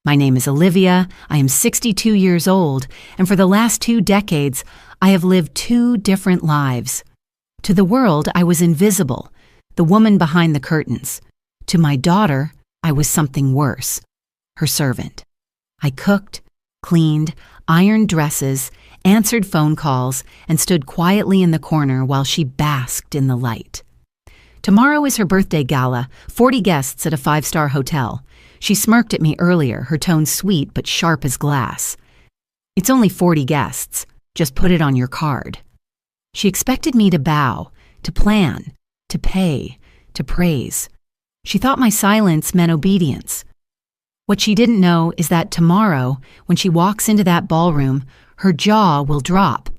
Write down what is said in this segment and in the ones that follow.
My name is Olivia, I am 62 years old, and for the last 2 decades, I have lived 2 different lives. To the world, I was invisible, the woman behind the curtains. To my daughter, I was something worse, her servant. I cooked, cleaned, ironed dresses, answered phone calls, and stood quietly in the corner while she basked in the light. Tomorrow is her birthday gala, 40 guests at a 5-star hotel. She smirked at me earlier, her tone sweet but sharp as glass. It's only 40 guests. Just put it on your card. She expected me to bow, to plan, to pay, to praise. She thought my silence meant obedience. What she didn't know is that tomorrow, when she walks into that ballroom, her jaw will drop.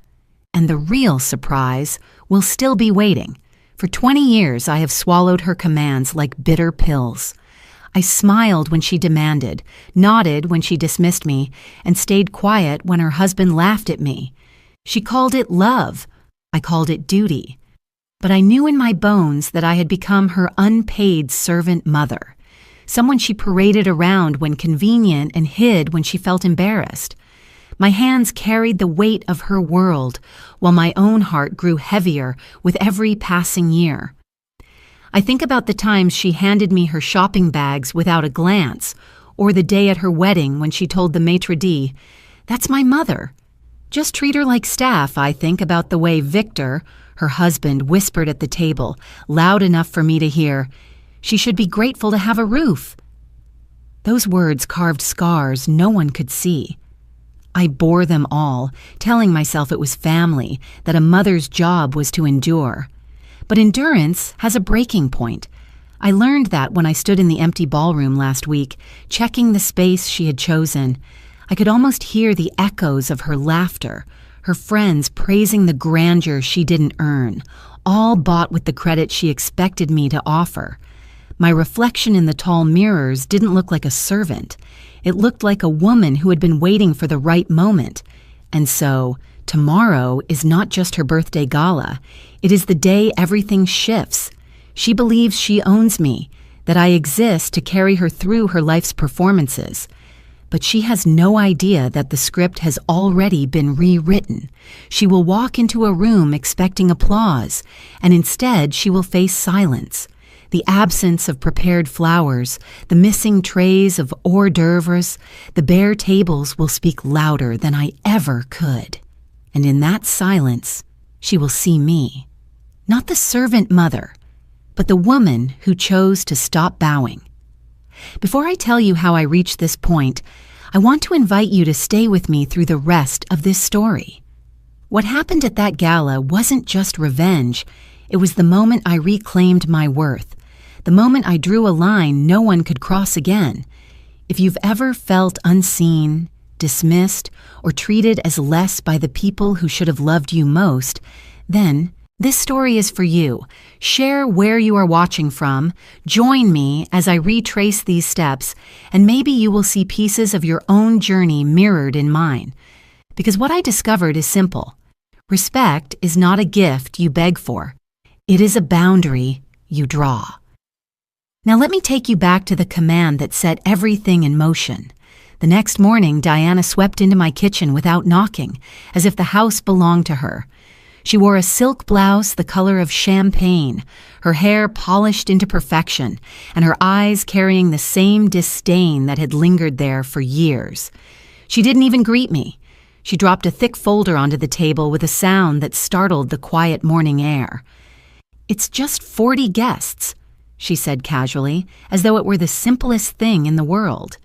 And the real surprise will still be waiting. For 20 years, I have swallowed her commands like bitter pills. I smiled when she demanded, nodded when she dismissed me, and stayed quiet when her husband laughed at me. She called it love. I called it duty. But I knew in my bones that I had become her unpaid servant mother, someone she paraded around when convenient and hid when she felt embarrassed. My hands carried the weight of her world, while my own heart grew heavier with every passing year. I think about the times she handed me her shopping bags without a glance, or the day at her wedding when she told the maitre d', "That's my mother." Just treat her like staff. I think about the way Victor, her husband, whispered at the table, loud enough for me to hear, "She should be grateful to have a roof." Those words carved scars no one could see. I bore them all, telling myself it was family, that a mother's job was to endure. But endurance has a breaking point. I learned that when I stood in the empty ballroom last week, checking the space she had chosen. I could almost hear the echoes of her laughter, her friends praising the grandeur she didn't earn, all bought with the credit she expected me to offer. My reflection in the tall mirrors didn't look like a servant. It looked like a woman who had been waiting for the right moment. And so, tomorrow is not just her birthday gala. It is the day everything shifts. She believes she owns me, that I exist to carry her through her life's performances. But she has no idea that the script has already been rewritten. She will walk into a room expecting applause, and instead she will face silence. The absence of prepared flowers, the missing trays of hors d'oeuvres, the bare tables will speak louder than I ever could. And in that silence, she will see me. Not the servant mother, but the woman who chose to stop bowing. Before I tell you how I reached this point, I want to invite you to stay with me through the rest of this story. What happened at that gala wasn't just revenge. It was the moment I reclaimed my worth, the moment I drew a line no one could cross again. If you've ever felt unseen, dismissed, or treated as less by the people who should have loved you most, then this story is for you. Share where you are watching from, join me as I retrace these steps, and maybe you will see pieces of your own journey mirrored in mine. Because what I discovered is simple. Respect is not a gift you beg for. It is a boundary you draw. Now let me take you back to the command that set everything in motion. The next morning, Diana swept into my kitchen without knocking, as if the house belonged to her. She wore a silk blouse the color of champagne, her hair polished into perfection, and her eyes carrying the same disdain that had lingered there for years. She didn't even greet me. She dropped a thick folder onto the table with a sound that startled the quiet morning air. "It's just 40 guests," she said casually, as though it were the simplest thing in the world.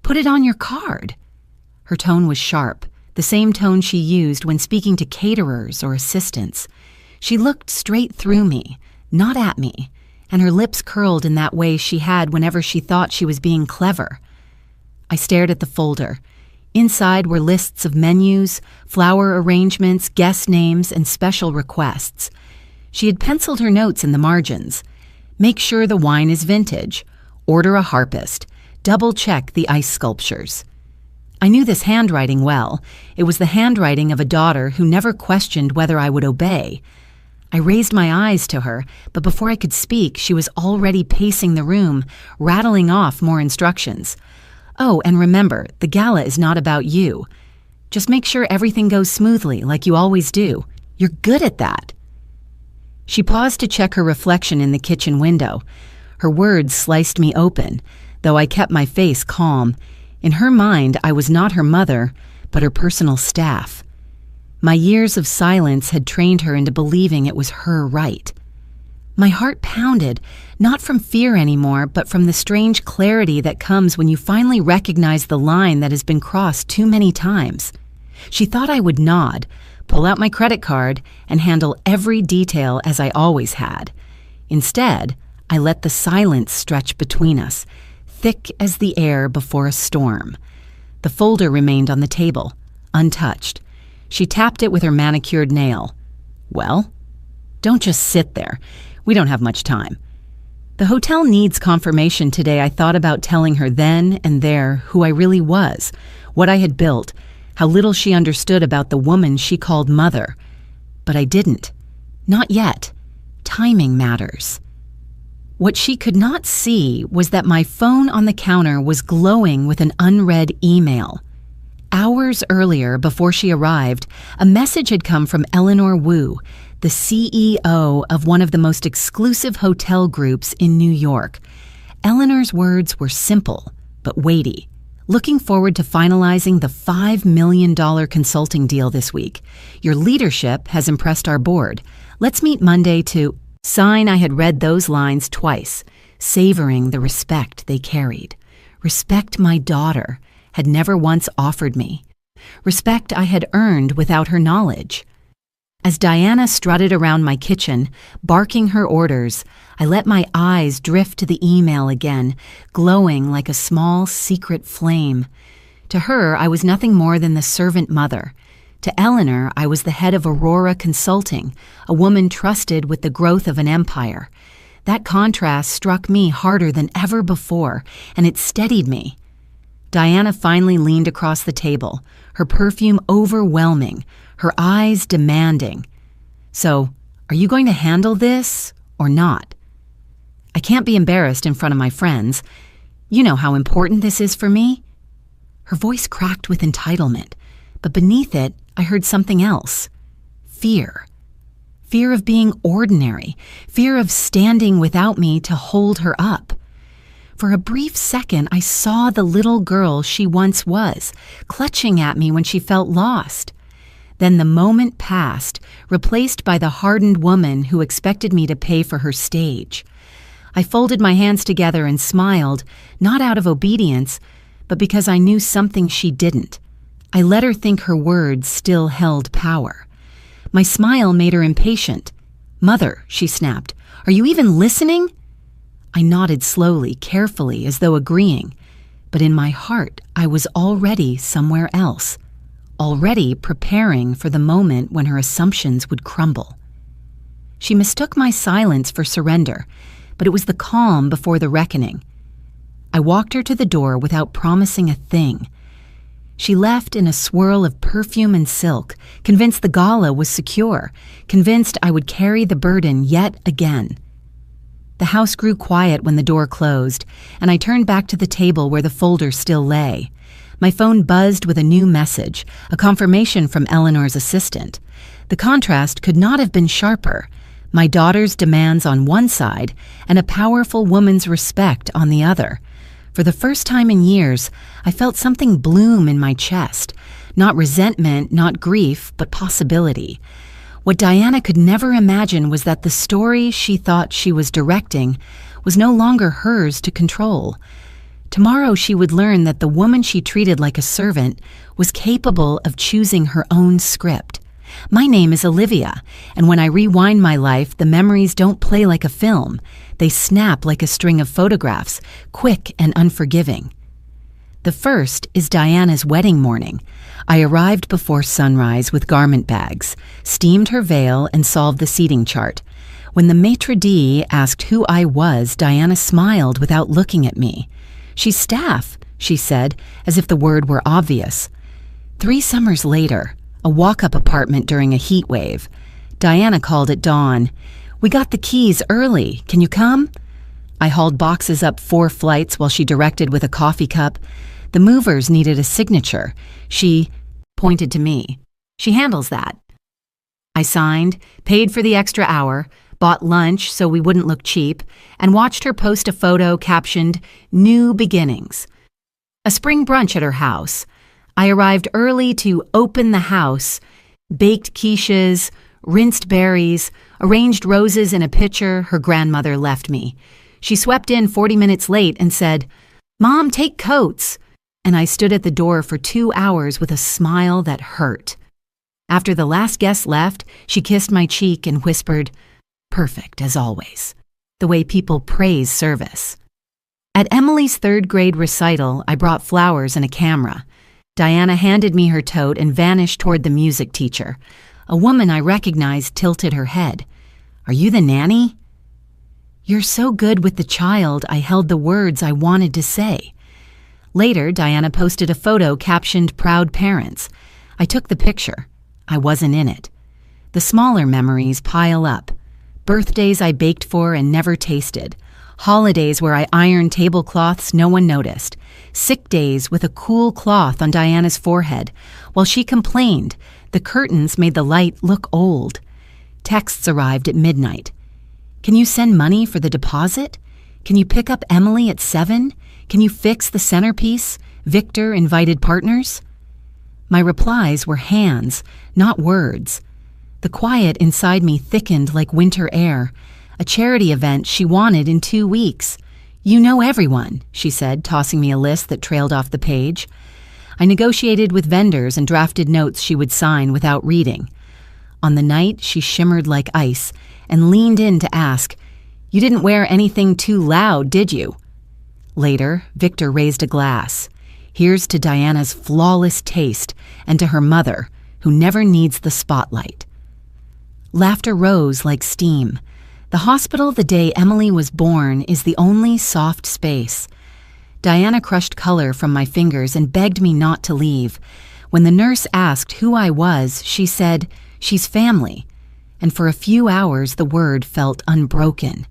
"Put it on your card." Her tone was sharp, the same tone she used when speaking to caterers or assistants. She looked straight through me, not at me, and her lips curled in that way she had whenever she thought she was being clever. I stared at the folder. Inside were lists of menus, flower arrangements, guest names, and special requests. She had penciled her notes in the margins. Make sure the wine is vintage. Order a harpist. Double-check the ice sculptures. I knew this handwriting well. It was the handwriting of a daughter who never questioned whether I would obey. I raised my eyes to her, but before I could speak, she was already pacing the room, rattling off more instructions. Oh, and remember, the gala is not about you. Just make sure everything goes smoothly, like you always do. You're good at that." She paused to check her reflection in the kitchen window. Her words sliced me open, though I kept my face calm. In her mind, I was not her mother, but her personal staff. My years of silence had trained her into believing it was her right. My heart pounded, not from fear anymore, but from the strange clarity that comes when you finally recognize the line that has been crossed too many times. She thought I would nod, pull out my credit card, and handle every detail as I always had. Instead, I let the silence stretch between us, thick as the air before a storm. The folder remained on the table, untouched. She tapped it with her manicured nail. "Well, don't just sit there. We don't have much time." The hotel needs confirmation today. I thought about telling her then and there who I really was, what I had built, how little she understood about the woman she called mother. But I didn't. Not yet. Timing matters. What she could not see was that my phone on the counter was glowing with an unread email. Hours earlier, before she arrived, a message had come from Eleanor Wu, the CEO of one of the most exclusive hotel groups in New York. Eleanor's words were simple, but weighty. "Looking forward to finalizing the $5 million consulting deal this week. Your leadership has impressed our board. Let's meet Monday to..." Sign. I had read those lines twice, savoring the respect they carried. Respect my daughter had never once offered me. Respect I had earned without her knowledge. As Diana strutted around my kitchen, barking her orders, I let my eyes drift to the email again, glowing like a small secret flame. To her, I was nothing more than the servant mother. To Eleanor, I was the head of Aurora Consulting, a woman trusted with the growth of an empire. That contrast struck me harder than ever before, and it steadied me. Diana finally leaned across the table, her perfume overwhelming, her eyes demanding. "So, are you going to handle this or not? I can't be embarrassed in front of my friends. You know how important this is for me." Her voice cracked with entitlement, but beneath it, I heard something else. Fear. Fear of being ordinary. Fear of standing without me to hold her up. For a brief second, I saw the little girl she once was, clutching at me when she felt lost. Then the moment passed, replaced by the hardened woman who expected me to pay for her stage. I folded my hands together and smiled, not out of obedience, but because I knew something she didn't. I let her think her words still held power. My smile made her impatient. "Mother," she snapped, "are you even listening?" I nodded slowly, carefully, as though agreeing. But in my heart, I was already somewhere else, already preparing for the moment when her assumptions would crumble. She mistook my silence for surrender, but it was the calm before the reckoning. I walked her to the door without promising a thing. She left in a swirl of perfume and silk, convinced the gala was secure, convinced I would carry the burden yet again. The house grew quiet when the door closed, and I turned back to the table where the folder still lay. My phone buzzed with a new message, a confirmation from Eleanor's assistant. The contrast could not have been sharper. My daughter's demands on one side, and a powerful woman's respect on the other. For the first time in years, I felt something bloom in my chest. Not resentment, not grief, but possibility. What Diana could never imagine was that the story she thought she was directing was no longer hers to control. Tomorrow she would learn that the woman she treated like a servant was capable of choosing her own script. My name is Olivia, and when I rewind my life, the memories don't play like a film. They snap like a string of photographs, quick and unforgiving. The first is Diana's wedding morning. I arrived before sunrise with garment bags, steamed her veil, and solved the seating chart. When the maitre d' asked who I was, Diana smiled without looking at me. "She's staff," she said, as if the word were obvious. 3 summers later, a walk-up apartment during a heat wave. Diana called at dawn. "We got the keys early. Can you come?" I hauled boxes up 4 flights while she directed with a coffee cup. The movers needed a signature. She pointed to me. She handles that. I signed, paid for the extra hour, bought lunch so we wouldn't look cheap, and watched her post a photo captioned, "New Beginnings." A spring brunch at her house. I arrived early to open the house, baked quiches, rinsed berries, arranged roses in a pitcher her grandmother left me. She swept in 40 minutes late and said, "Mom, take coats." And I stood at the door for 2 hours with a smile that hurt. After the last guest left, she kissed my cheek and whispered, "Perfect as always," the way people praise service. At Emily's 3rd grade recital, I brought flowers and a camera. Diana handed me her tote and vanished toward the music teacher. A woman I recognized tilted her head. "Are you the nanny?" "You're so good with the child," I held the words I wanted to say. Later, Diana posted a photo captioned "Proud Parents." I took the picture. I wasn't in it. The smaller memories pile up. Birthdays I baked for and never tasted. Holidays where I ironed tablecloths no one noticed. Sick days with a cool cloth on Diana's forehead. While she complained, the curtains made the light look old. Texts arrived at midnight. "Can you send money for the deposit? Can you pick up Emily at 7? Can you fix the centerpiece? Victor invited partners?" My replies were hands, not words. The quiet inside me thickened like winter air. A charity event she wanted in 2 weeks. "You know everyone," she said, tossing me a list that trailed off the page. I negotiated with vendors and drafted notes she would sign without reading. On the night, she shimmered like ice and leaned in to ask, "You didn't wear anything too loud, did you?" Later, Victor raised a glass. Here's to Diana's flawless taste and to her mother, who never needs the spotlight. Laughter rose like steam. The hospital the day Emily was born is the only soft space. Diana crushed color from my fingers and begged me not to leave. When the nurse asked who I was, she said, "She's family." And for a few hours, the word felt unbroken.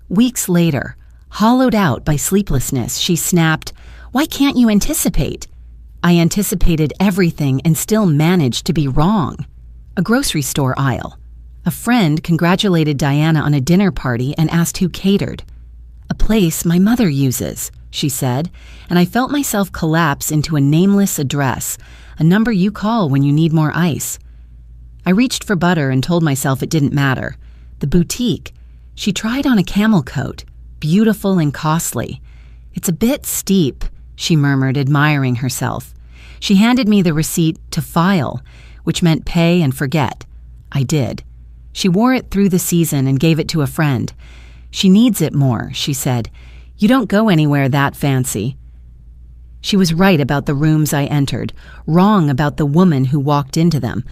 Weeks later, hollowed out by sleeplessness, she snapped, "Why can't you anticipate?" I anticipated everything and still managed to be wrong. A grocery store aisle. A friend congratulated Diana on a dinner party and asked who catered. "A place my mother uses," she said, and I felt myself collapse into a nameless address, a number you call when you need more ice. I reached for butter and told myself it didn't matter. The boutique. She tried on a camel coat, beautiful and costly. "It's a bit steep," she murmured, admiring herself. She handed me the receipt to file, which meant pay and forget. I did. She wore it through the season and gave it to a friend. "She needs it more," she said. "You don't go anywhere that fancy." She was right about the rooms I entered, wrong about the woman who walked into them.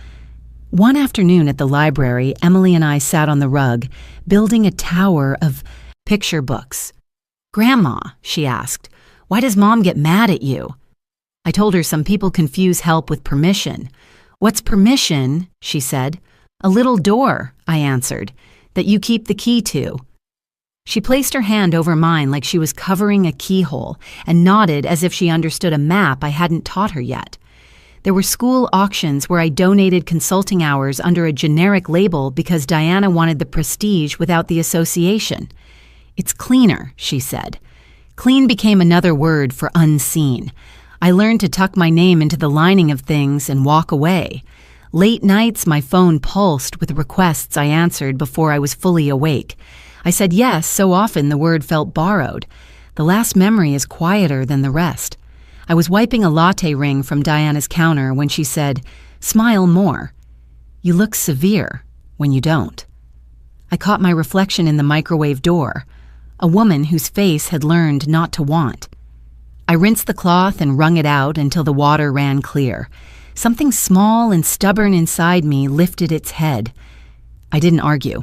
One afternoon at the library, Emily and I sat on the rug, building a tower of picture books. "Grandma," she asked, "why does Mom get mad at you?" I told her some people confuse help with permission. "What's permission?" she said. "A little door," I answered, "that you keep the key to." She placed her hand over mine like she was covering a keyhole and nodded as if she understood a map I hadn't taught her yet. There were school auctions where I donated consulting hours under a generic label because Diana wanted the prestige without the association. "It's cleaner," she said. Clean became another word for unseen. I learned to tuck my name into the lining of things and walk away. Late nights, my phone pulsed with requests I answered before I was fully awake. I said yes so often the word felt borrowed. The last memory is quieter than the rest. I was wiping a latte ring from Diana's counter when she said, "Smile more. You look severe when you don't." I caught my reflection in the microwave door, a woman whose face had learned not to want. I rinsed the cloth and wrung it out until the water ran clear. Something small and stubborn inside me lifted its head. I didn't argue.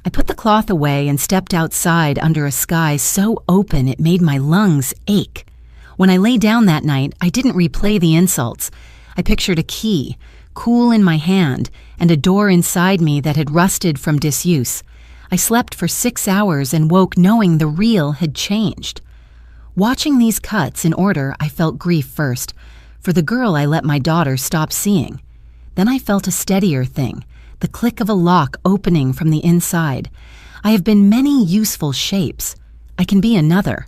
I put the cloth away and stepped outside under a sky so open it made my lungs ache. When I lay down that night, I didn't replay the insults. I pictured a key, cool in my hand, and a door inside me that had rusted from disuse. I slept for 6 hours and woke knowing the real had changed. Watching these cuts in order, I felt grief first, for the girl I let my daughter stop seeing. Then I felt a steadier thing, the click of a lock opening from the inside. I have been many useful shapes. I can be another.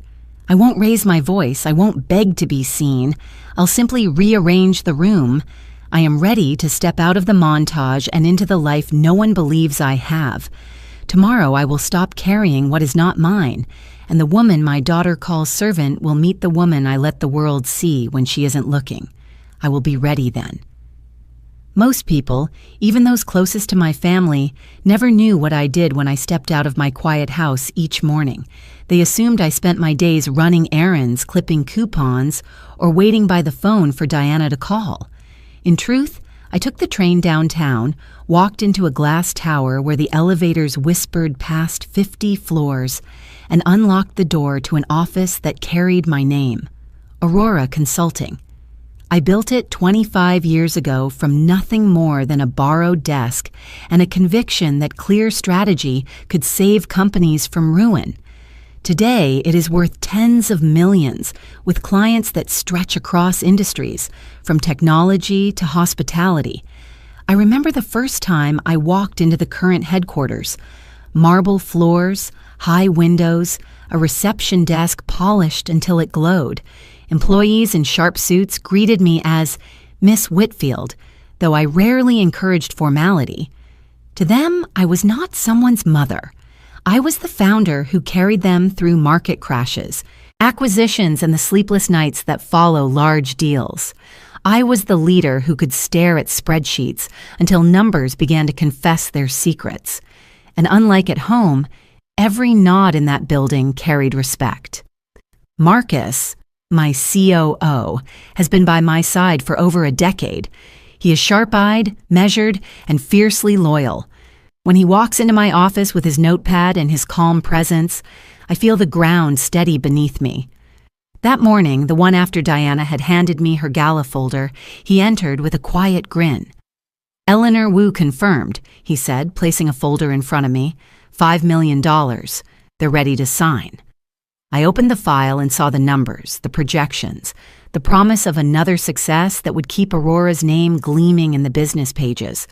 I won't raise my voice. I won't beg to be seen. I'll simply rearrange the room. I am ready to step out of the montage and into the life no one believes I have. Tomorrow I will stop carrying what is not mine, and the woman my daughter calls servant will meet the woman I let the world see when she isn't looking. I will be ready then. Most people, even those closest to my family, never knew what I did when I stepped out of my quiet house each morning. They assumed I spent my days running errands, clipping coupons, or waiting by the phone for Diana to call. In truth, I took the train downtown, walked into a glass tower where the elevators whispered past 50 floors, and unlocked the door to an office that carried my name, Aurora Consulting. I built it 25 years ago from nothing more than a borrowed desk and a conviction that clear strategy could save companies from ruin. Today, it is worth tens of millions, with clients that stretch across industries, from technology to hospitality. I remember the first time I walked into the current headquarters. Marble floors, high windows, a reception desk polished until it glowed. Employees in sharp suits greeted me as Miss Whitfield, though I rarely encouraged formality. To them, I was not someone's mother. I was the founder who carried them through market crashes, acquisitions, and the sleepless nights that follow large deals. I was the leader who could stare at spreadsheets until numbers began to confess their secrets. And unlike at home, every nod in that building carried respect. Marcus, my COO, has been by my side for over a decade. He is sharp-eyed, measured, and fiercely loyal. When he walks into my office with his notepad and his calm presence, I feel the ground steady beneath me. That morning, the one after Diana had handed me her Gala folder, he entered with a quiet grin. "Eleanor Wu confirmed," he said, placing a folder in front of me. $5 million. They're ready to sign. I opened the file and saw the numbers, the projections, the promise of another success that would keep Aurora's name gleaming in the business pages.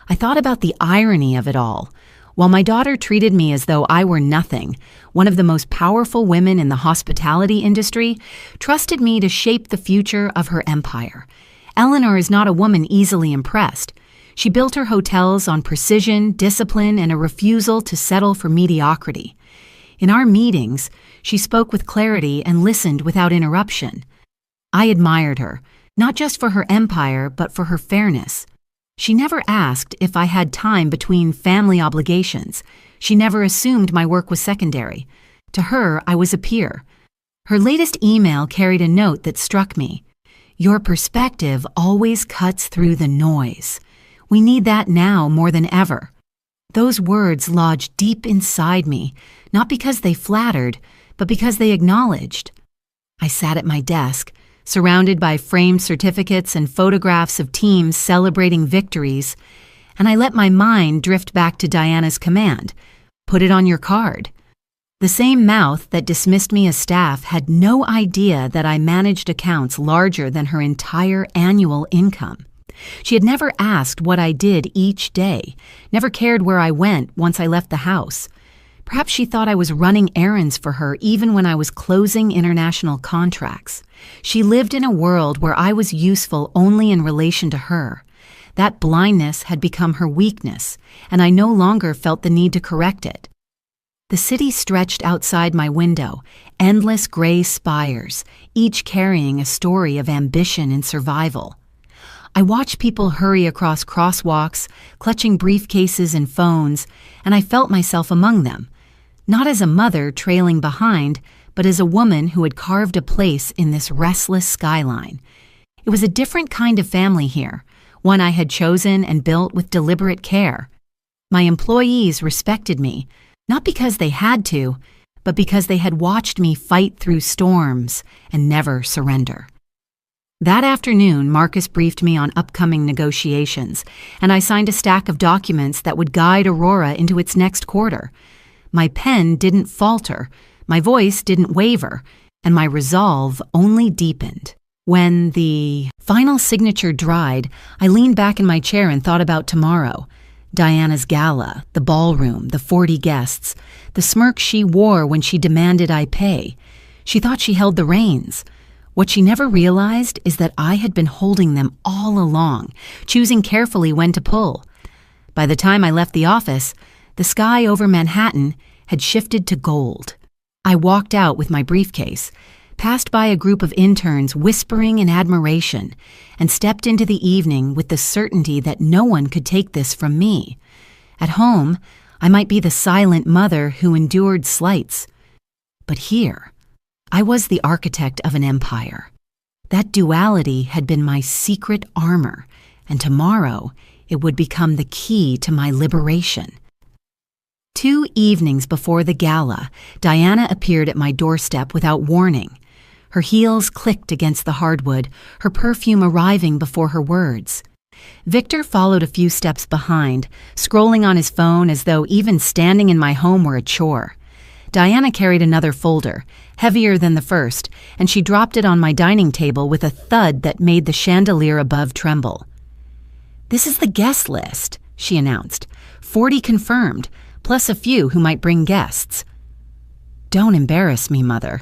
I thought about the irony of it all. While my daughter treated me as though I were nothing, one of the most powerful women in the hospitality industry trusted me to shape the future of her empire. Eleanor is not a woman easily impressed. She built her hotels on precision, discipline, and a refusal to settle for mediocrity. In our meetings, she spoke with clarity and listened without interruption. I admired her, not just for her empire, but for her fairness. She never asked if I had time between family obligations. She never assumed my work was secondary. To her, I was a peer. Her latest email carried a note that struck me. "Your perspective always cuts through the noise. We need that now more than ever." Those words lodged deep inside me, not because they flattered, but because they acknowledged. I sat at my desk, surrounded by framed certificates and photographs of teams celebrating victories, and I let my mind drift back to Diana's command, "Put it on your card." The same mouth that dismissed me as staff had no idea that I managed accounts larger than her entire annual income. She had never asked what I did each day, never cared where I went once I left the house. Perhaps she thought I was running errands for her even when I was closing international contracts. She lived in a world where I was useful only in relation to her. That blindness had become her weakness, and I no longer felt the need to correct it. The city stretched outside my window, endless gray spires, each carrying a story of ambition and survival. I watched people hurry across crosswalks, clutching briefcases and phones, and I felt myself among them. Not as a mother trailing behind, but as a woman who had carved a place in this restless skyline. It was a different kind of family here, one I had chosen and built with deliberate care. My employees respected me, not because they had to, but because they had watched me fight through storms and never surrender. That afternoon, Marcus briefed me on upcoming negotiations, and I signed a stack of documents that would guide Aurora into its next quarter. My pen didn't falter, my voice didn't waver, and my resolve only deepened. When the final signature dried, I leaned back in my chair and thought about tomorrow. Diana's gala, the ballroom, the 40 guests, the smirk she wore when she demanded I pay. She thought she held the reins. What she never realized is that I had been holding them all along, choosing carefully when to pull. By the time I left the office, the sky over Manhattan had shifted to gold. I walked out with my briefcase, passed by a group of interns whispering in admiration, and stepped into the evening with the certainty that no one could take this from me. At home, I might be the silent mother who endured slights. But here, I was the architect of an empire. That duality had been my secret armor, and tomorrow it would become the key to my liberation. 2 evenings before the gala, Diana appeared at my doorstep without warning. Her heels clicked against the hardwood, her perfume arriving before her words. Victor followed a few steps behind, scrolling on his phone as though even standing in my home were a chore. Diana carried another folder, heavier than the first, and she dropped it on my dining table with a thud that made the chandelier above tremble. "This is the guest list," she announced. 40 confirmed, plus a few who might bring guests. "Don't embarrass me, Mother.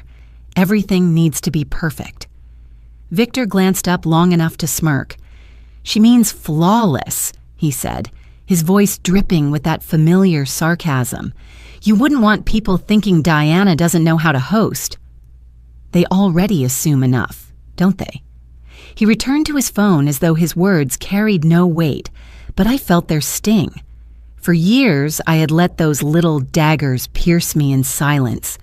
Everything needs to be perfect." Victor glanced up long enough to smirk. "She means flawless," he said, his voice dripping with that familiar sarcasm. "You wouldn't want people thinking Diana doesn't know how to host." "They already assume enough, don't they?" He returned to his phone as though his words carried no weight, but I felt their sting. For years, I had let those little daggers pierce me in silence.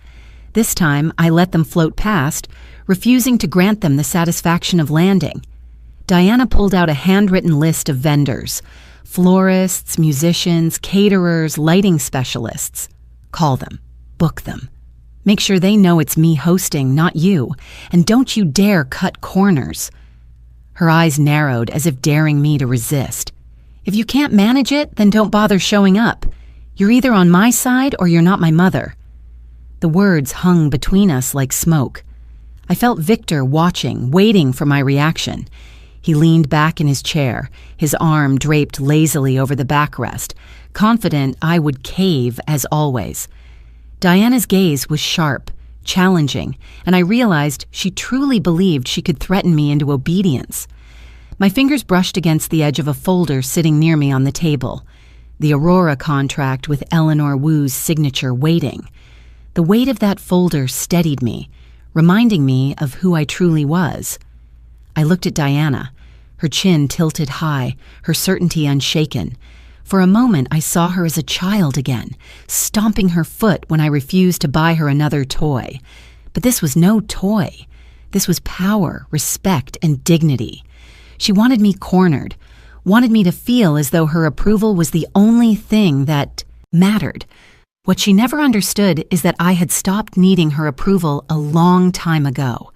This time, I let them float past, refusing to grant them the satisfaction of landing. Diana pulled out a handwritten list of vendors: florists, musicians, caterers, lighting specialists. "Call them. Book them. Make sure they know it's me hosting, not you, and don't you dare cut corners." Her eyes narrowed as if daring me to resist. "If you can't manage it, then don't bother showing up. You're either on my side or you're not my mother." The words hung between us like smoke. I felt Victor watching, waiting for my reaction. He leaned back in his chair, his arm draped lazily over the backrest, confident I would cave as always. Diana's gaze was sharp, challenging, and I realized she truly believed she could threaten me into obedience. My fingers brushed against the edge of a folder sitting near me on the table. The Aurora contract with Eleanor Wu's signature waiting. The weight of that folder steadied me, reminding me of who I truly was. I looked at Diana, her chin tilted high, her certainty unshaken. For a moment, I saw her as a child again, stomping her foot when I refused to buy her another toy. But this was no toy. This was power, respect, and dignity. She wanted me cornered, wanted me to feel as though her approval was the only thing that mattered. What she never understood is that I had stopped needing her approval a long time ago.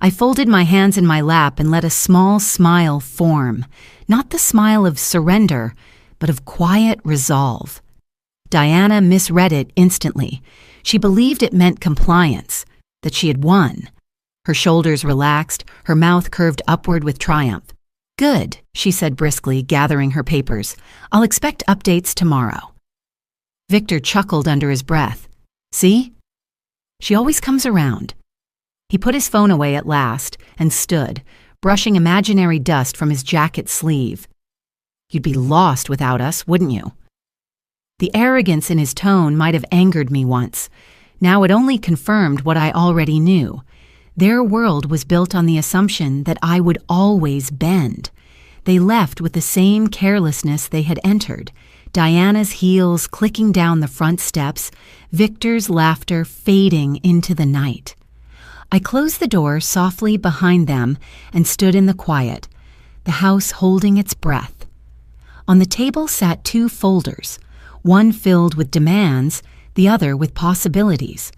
I folded my hands in my lap and let a small smile form, not the smile of surrender, but of quiet resolve. Diana misread it instantly. She believed it meant compliance, that she had won. Her shoulders relaxed, her mouth curved upward with triumph. "Good," she said briskly, gathering her papers. "I'll expect updates tomorrow." Victor chuckled under his breath. "See? She always comes around." He put his phone away at last and stood, brushing imaginary dust from his jacket sleeve. "You'd be lost without us, wouldn't you?" The arrogance in his tone might have angered me once. Now it only confirmed what I already knew. Their world was built on the assumption that I would always bend. They left with the same carelessness they had entered. Diana's heels clicking down the front steps, Victor's laughter fading into the night. I closed the door softly behind them and stood in the quiet, the house holding its breath. On the table sat 2 folders, one filled with demands, the other with possibilities.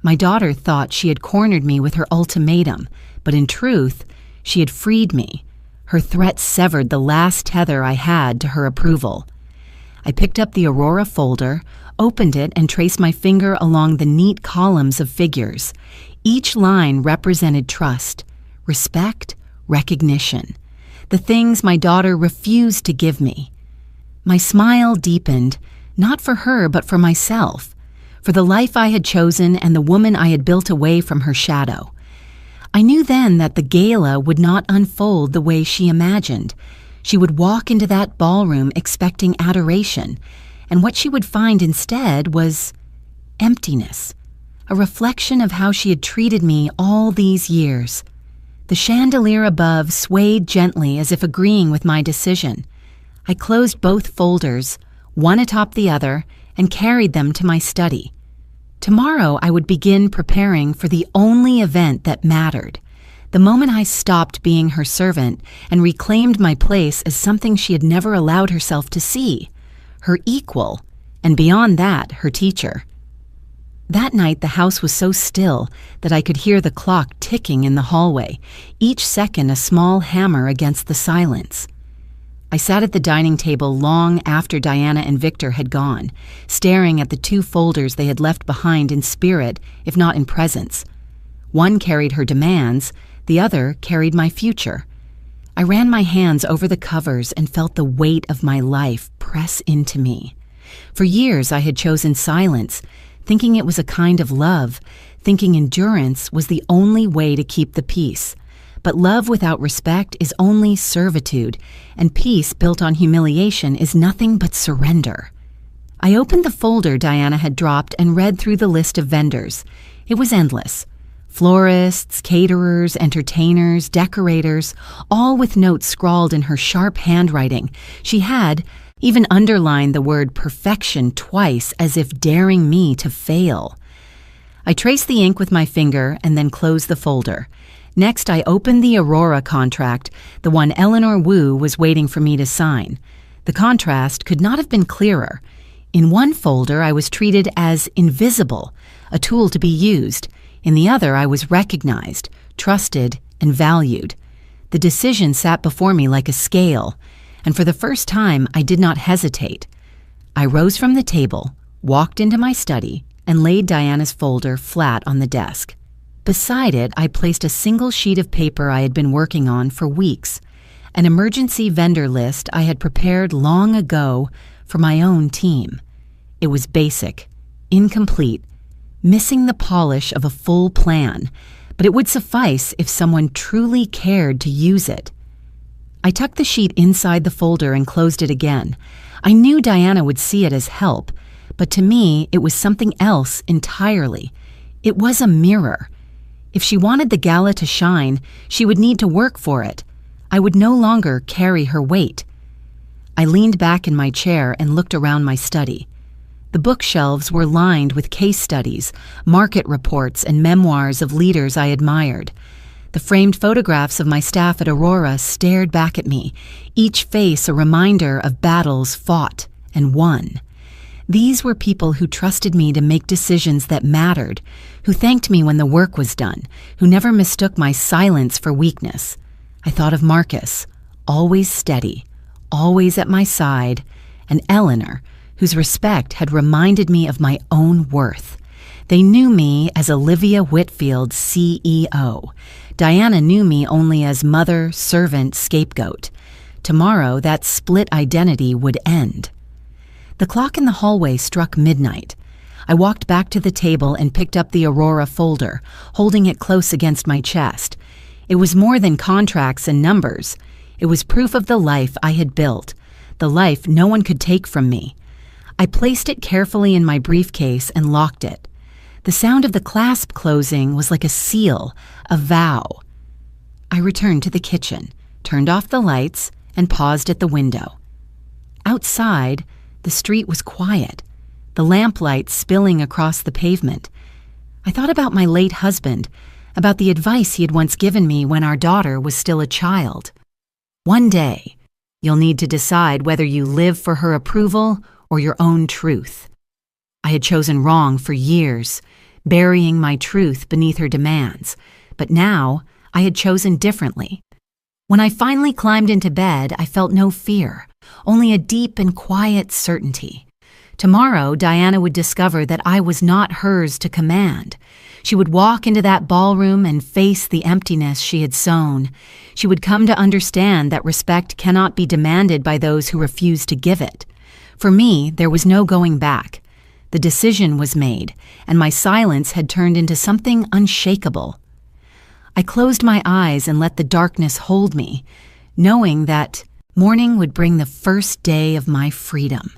My daughter thought she had cornered me with her ultimatum, but in truth, she had freed me. Her threat severed the last tether I had to her approval. I picked up the Aurora folder, opened it, and traced my finger along the neat columns of figures. Each line represented trust, respect, recognition, the things my daughter refused to give me. My smile deepened, not for her but for myself, for the life I had chosen and the woman I had built away from her shadow. I knew then that the gala would not unfold the way she imagined. She would walk into that ballroom expecting adoration, and what she would find instead was emptiness, a reflection of how she had treated me all these years. The chandelier above swayed gently as if agreeing with my decision. I closed both folders, one atop the other, and carried them to my study. Tomorrow I would begin preparing for the only event that mattered, the moment I stopped being her servant and reclaimed my place as something she had never allowed herself to see, her equal, and beyond that, her teacher. That night the house was so still that I could hear the clock ticking in the hallway, each second a small hammer against the silence. I sat at the dining table long after Diana and Victor had gone, staring at the two folders they had left behind in spirit, if not in presence. One carried her demands, the other carried my future. I ran my hands over the covers and felt the weight of my life press into me. For years I had chosen silence, thinking it was a kind of love, thinking endurance was the only way to keep the peace. But love without respect is only servitude, and peace built on humiliation is nothing but surrender. I opened the folder Diana had dropped and read through the list of vendors. It was endless. Florists, caterers, entertainers, decorators, all with notes scrawled in her sharp handwriting. She had even underlined the word perfection twice, as if daring me to fail. I traced the ink with my finger and then closed the folder. Next, I opened the Aurora contract, the one Eleanor Wu was waiting for me to sign. The contrast could not have been clearer. In one folder, I was treated as invisible, a tool to be used. In the other, I was recognized, trusted, and valued. The decision sat before me like a scale, and for the first time, I did not hesitate. I rose from the table, walked into my study, and laid Diana's folder flat on the desk. Beside it, I placed a single sheet of paper I had been working on for weeks, an emergency vendor list I had prepared long ago for my own team. It was basic, incomplete, missing the polish of a full plan, but it would suffice if someone truly cared to use it. I tucked the sheet inside the folder and closed it again. I knew Diana would see it as help, but to me it was something else entirely. It was a mirror. If she wanted the gala to shine, she would need to work for it. I would no longer carry her weight. I leaned back in my chair and looked around my study. The bookshelves were lined with case studies, market reports, and memoirs of leaders I admired. The framed photographs of my staff at Aurora stared back at me, each face a reminder of battles fought and won. These were people who trusted me to make decisions that mattered, who thanked me when the work was done, who never mistook my silence for weakness. I thought of Marcus, always steady, always at my side, and Eleanor, whose respect had reminded me of my own worth. They knew me as Olivia Whitfield, CEO. Diana knew me only as mother, servant, scapegoat. Tomorrow, that split identity would end. The clock in the hallway struck midnight. I walked back to the table and picked up the Aurora folder, holding it close against my chest. It was more than contracts and numbers. It was proof of the life I had built, the life no one could take from me. I placed it carefully in my briefcase and locked it. The sound of the clasp closing was like a seal, a vow. I returned to the kitchen, turned off the lights, and paused at the window. Outside, the street was quiet, the lamplight spilling across the pavement. I thought about my late husband, about the advice he had once given me when our daughter was still a child. One day, you'll need to decide whether you live for her approval or your own truth. I had chosen wrong for years, burying my truth beneath her demands, but now I had chosen differently. When I finally climbed into bed, I felt no fear, only a deep and quiet certainty. Tomorrow, Diana would discover that I was not hers to command. She would walk into that ballroom and face the emptiness she had sown. She would come to understand that respect cannot be demanded by those who refuse to give it. For me, there was no going back. The decision was made, and my silence had turned into something unshakable. I closed my eyes and let the darkness hold me, knowing that morning would bring the first day of my freedom.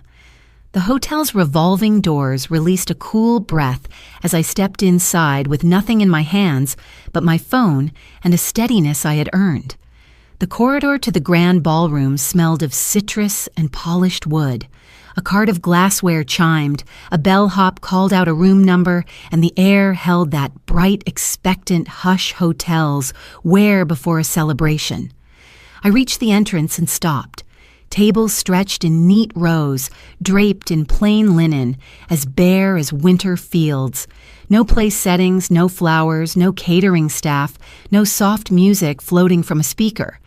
The hotel's revolving doors released a cool breath as I stepped inside with nothing in my hands but my phone and a steadiness I had earned. The corridor to the grand ballroom smelled of citrus and polished wood. A cart of glassware chimed, a bellhop called out a room number, and the air held that bright, expectant hush hotels wear before a celebration. I reached the entrance and stopped. Tables stretched in neat rows, draped in plain linen, as bare as winter fields. No place settings, no flowers, no catering staff, no soft music floating from a speaker.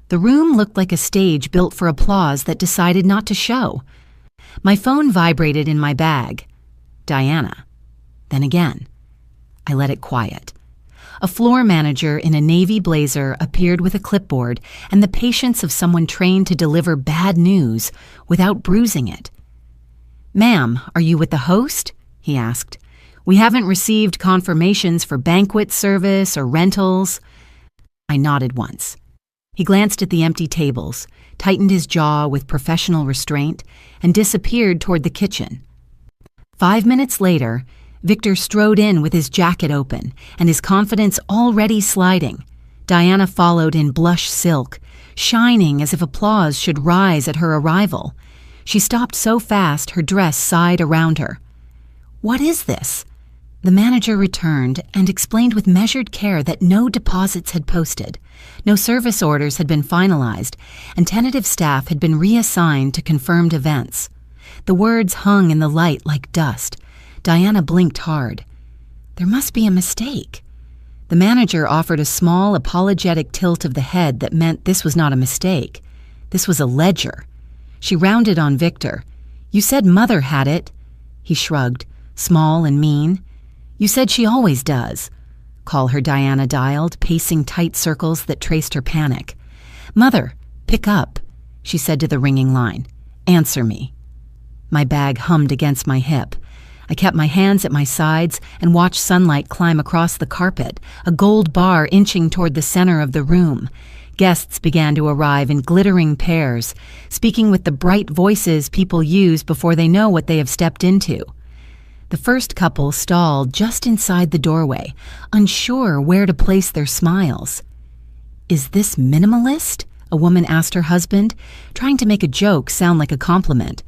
The room looked like a stage built for applause that decided not to show. My phone vibrated in my bag. Diana. Then again. I let it quiet. A floor manager in a navy blazer appeared with a clipboard and the patience of someone trained to deliver bad news without bruising it. "Ma'am, are you with the host?" he asked. "We haven't received confirmations for banquet service or rentals." I nodded once. He glanced at the empty tables, tightened his jaw with professional restraint, and disappeared toward the kitchen. 5 minutes later, Victor strode in with his jacket open and his confidence already sliding. Diana followed in blush silk, shining as if applause should rise at her arrival. She stopped so fast her dress sighed around her. "What is this?" The manager returned and explained with measured care that no deposits had posted, no service orders had been finalized, and tentative staff had been reassigned to confirmed events. The words hung in the light like dust. Diana blinked hard. There must be a mistake. The manager offered a small, apologetic tilt of the head that meant this was not a mistake. This was a ledger. She rounded on Victor. "You said Mother had it." He shrugged, small and mean. "You said she always does." "Call her," Diana dialed, pacing tight circles that traced her panic. "Mother, pick up," she said to the ringing line. "Answer me." My bag hummed against my hip. I kept my hands at my sides and watched sunlight climb across the carpet, a gold bar inching toward the center of the room. Guests began to arrive in glittering pairs, speaking with the bright voices people use before they know what they have stepped into. The first couple stalled just inside the doorway, unsure where to place their smiles. "Is this minimalist?" a woman asked her husband, trying to make a joke sound like a compliment.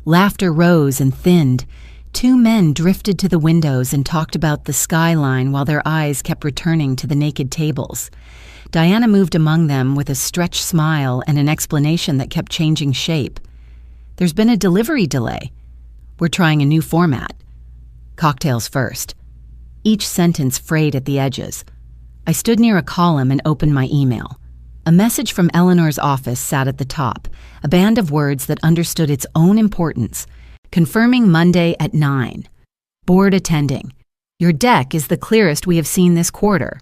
Laughter rose and thinned. Two men drifted to the windows and talked about the skyline while their eyes kept returning to the naked tables. Diana moved among them with a stretched smile and an explanation that kept changing shape. "There's been a delivery delay. We're trying a new format. Cocktails first." Each sentence frayed at the edges. I stood near a column and opened my email. A message from Eleanor's office sat at the top, a band of words that understood its own importance. Confirming Monday at 9. Board attending. Your deck is the clearest we have seen this quarter.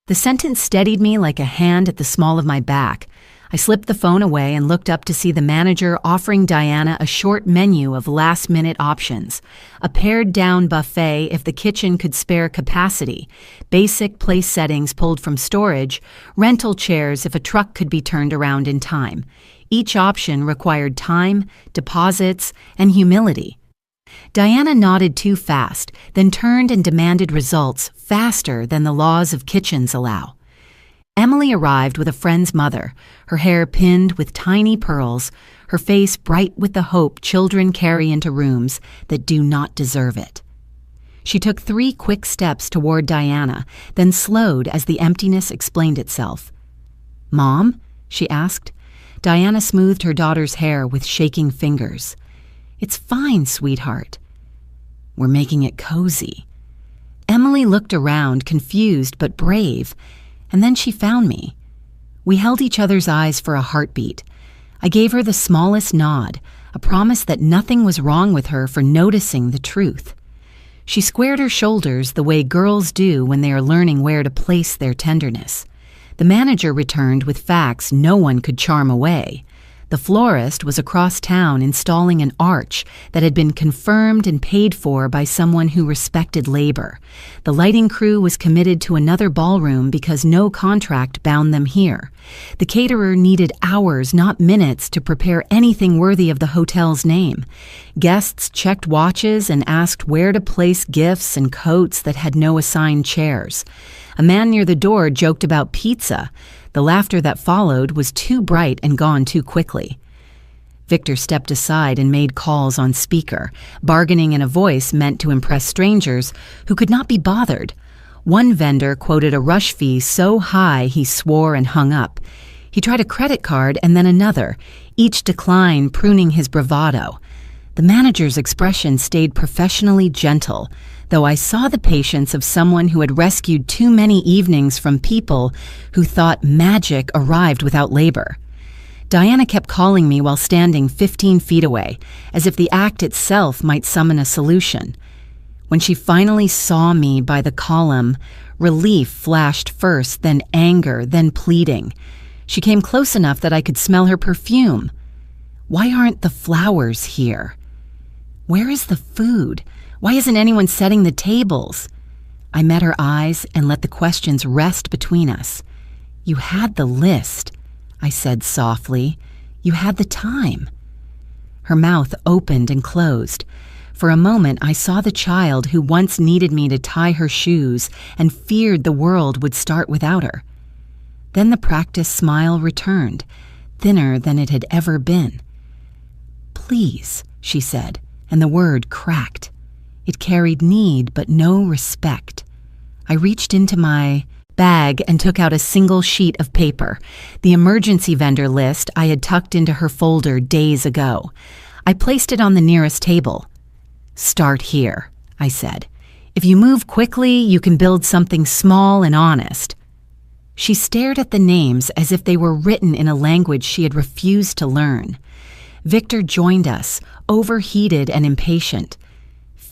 The sentence steadied me like a hand at the small of my back. I slipped the phone away and looked up to see the manager offering Diana a short menu of last-minute options. A pared-down buffet if the kitchen could spare capacity, basic place settings pulled from storage, rental chairs if a truck could be turned around in time. Each option required time, deposits, and humility. Diana nodded too fast, then turned and demanded results faster than the laws of kitchens allow. Emily arrived with a friend's mother, her hair pinned with tiny pearls, her face bright with the hope children carry into rooms that do not deserve it. She took 3 quick steps toward Diana, then slowed as the emptiness explained itself. "Mom?" she asked. Diana smoothed her daughter's hair with shaking fingers. "It's fine, sweetheart." "We're making it cozy." Emily looked around, confused but brave, and then she found me. We held each other's eyes for a heartbeat. I gave her the smallest nod, a promise that nothing was wrong with her for noticing the truth. She squared her shoulders the way girls do when they are learning where to place their tenderness. The manager returned with facts no one could charm away. The florist was across town installing an arch that had been confirmed and paid for by someone who respected labor. The lighting crew was committed to another ballroom because no contract bound them here. The caterer needed hours, not minutes, to prepare anything worthy of the hotel's name. Guests checked watches and asked where to place gifts and coats that had no assigned chairs. A man near the door joked about pizza. The laughter that followed was too bright and gone too quickly. Victor stepped aside and made calls on speaker, bargaining in a voice meant to impress strangers who could not be bothered. One vendor quoted a rush fee so high he swore and hung up. He tried a credit card and then another, each decline pruning his bravado. The manager's expression stayed professionally gentle, though I saw the patience of someone who had rescued too many evenings from people who thought magic arrived without labor. Diana kept calling me while standing 15 feet away, as if the act itself might summon a solution. When she finally saw me by the column, relief flashed first, then anger, then pleading. She came close enough that I could smell her perfume. Why aren't the flowers here? Where is the food? Why isn't anyone setting the tables? I met her eyes and let the questions rest between us. You had the list, I said softly. You had the time. Her mouth opened and closed. For a moment, I saw the child who once needed me to tie her shoes and feared the world would start without her. Then the practiced smile returned, thinner than it had ever been. Please, she said, and the word cracked. It carried need but no respect. I reached into my bag and took out a single sheet of paper, the emergency vendor list I had tucked into her folder days ago. I placed it on the nearest table. Start here, I said. If you move quickly, you can build something small and honest. She stared at the names as if they were written in a language she had refused to learn. Victor joined us, overheated and impatient.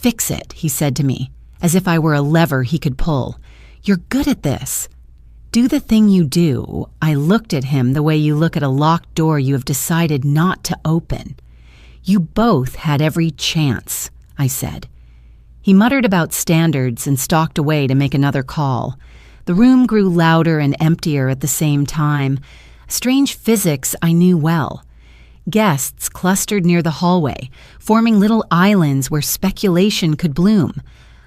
Fix it, he said to me, as if I were a lever he could pull. You're good at this. Do the thing you do. I looked at him the way you look at a locked door you have decided not to open. You both had every chance, I said. He muttered about standards and stalked away to make another call. The room grew louder and emptier at the same time. Strange physics I knew well. Guests clustered near the hallway, forming little islands where speculation could bloom.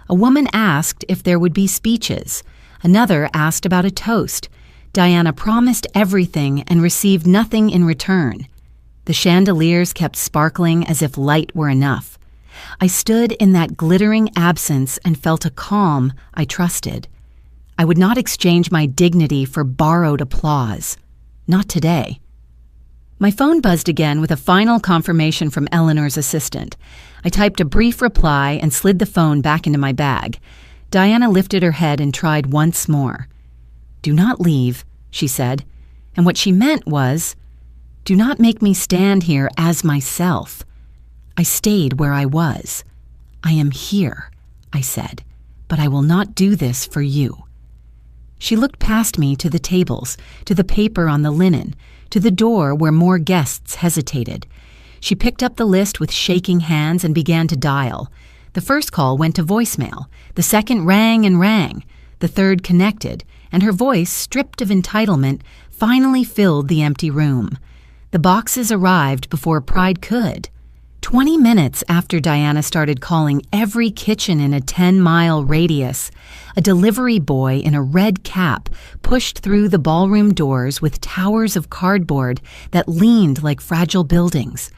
A woman asked if there would be speeches. Another asked about a toast. Diana promised everything and received nothing in return. The chandeliers kept sparkling as if light were enough. I stood in that glittering absence and felt a calm I trusted. I would not exchange my dignity for borrowed applause. Not today. My phone buzzed again with a final confirmation from Eleanor's assistant. I typed a brief reply and slid the phone back into my bag. Diana lifted her head and tried once more. Do not leave, she said, and what she meant was, do not make me stand here as myself. I stayed where I was. I am here, I said, but I will not do this for you. She looked past me to the tables, to the paper on the linen, to the door where more guests hesitated. She picked up the list with shaking hands and began to dial. The first call went to voicemail. The second rang and rang. The third connected, and her voice, stripped of entitlement, finally filled the empty room. The boxes arrived before pride could. 20 minutes after Diana started calling every kitchen in a 10-mile radius, a delivery boy in a red cap pushed through the ballroom doors with towers of cardboard that leaned like fragile buildings.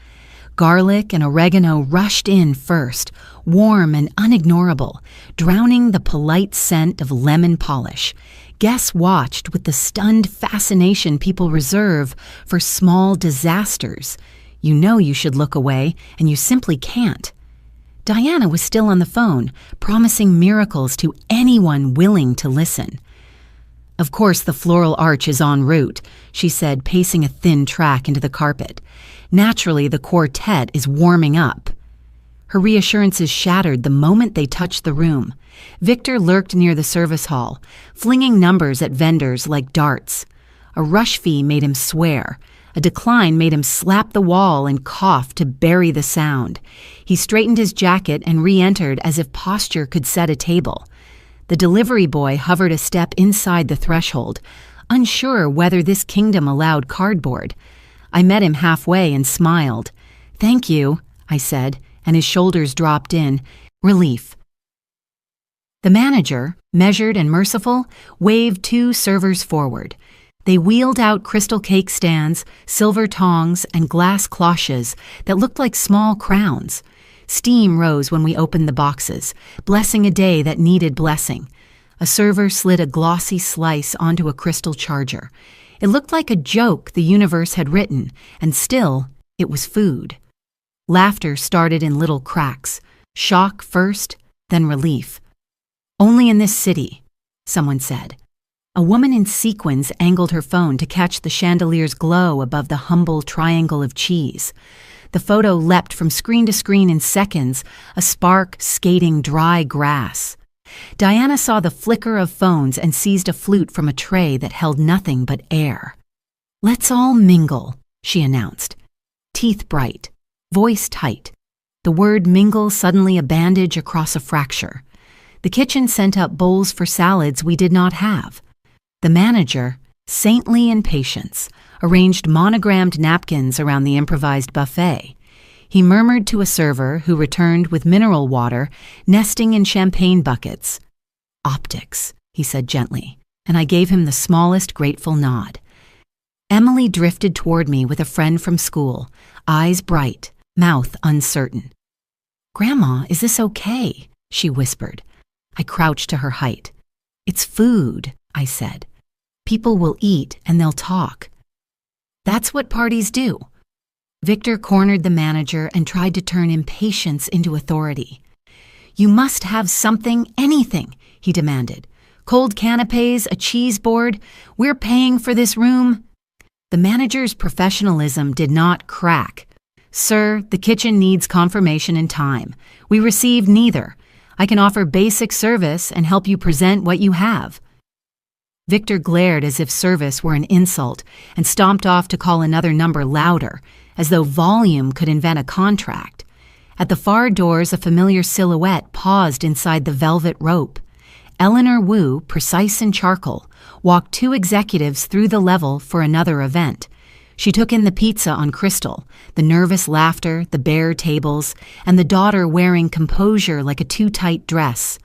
Garlic and oregano rushed in first, warm and unignorable, drowning the polite scent of lemon polish. Guests watched with the stunned fascination people reserve for small disasters. You know you should look away, and you simply can't. Diana was still on the phone, promising miracles to anyone willing to listen. Of course the floral arch is en route, she said, pacing a thin track into the carpet. Naturally, the quartet is warming up. Her reassurances shattered the moment they touched the room. Victor lurked near the service hall, flinging numbers at vendors like darts. A rush fee made him swear. A decline made him slap the wall and cough to bury the sound. He straightened his jacket and re-entered as if posture could set a table. The delivery boy hovered a step inside the threshold, unsure whether this kingdom allowed cardboard. I met him halfway and smiled. "Thank you," I said, and his shoulders dropped in. Relief. The manager, measured and merciful, waved 2 servers forward. They wheeled out crystal cake stands, silver tongs, and glass cloches that looked like small crowns. Steam rose when we opened the boxes, blessing a day that needed blessing. A server slid a glossy slice onto a crystal charger. It looked like a joke the universe had written, and still, it was food. Laughter started in little cracks. Shock first, then relief. "Only in this city," someone said. A woman in sequins angled her phone to catch the chandelier's glow above the humble triangle of cheese. The photo leapt from screen to screen in seconds, a spark skating dry grass. Diana saw the flicker of phones and seized a flute from a tray that held nothing but air. "Let's all mingle," she announced. Teeth bright, voice tight. The word mingle suddenly a bandage across a fracture. The kitchen sent up bowls for salads we did not have. The manager, saintly in patience, arranged monogrammed napkins around the improvised buffet. He murmured to a server who returned with mineral water, nesting in champagne buckets. "Optics," he said gently, and I gave him the smallest grateful nod. Emily drifted toward me with a friend from school, eyes bright, mouth uncertain. "Grandma, is this okay?" she whispered. I crouched to her height. "It's food," I said. "People will eat and they'll talk." "That's what parties do." Victor cornered the manager and tried to turn impatience into authority. "You must have something, anything," he demanded. "Cold canapes, a cheese board. We're paying for this room." The manager's professionalism did not crack. "Sir, the kitchen needs confirmation in time. We receive neither. I can offer basic service and help you present what you have." Victor glared as if service were an insult and stomped off to call another number louder, as though volume could invent a contract. At the far doors, a familiar silhouette paused inside the velvet rope. Eleanor Wu, precise in charcoal, walked 2 executives through the level for another event. She took in the pizza on crystal, the nervous laughter, the bare tables, and the daughter wearing composure like a too-tight dress.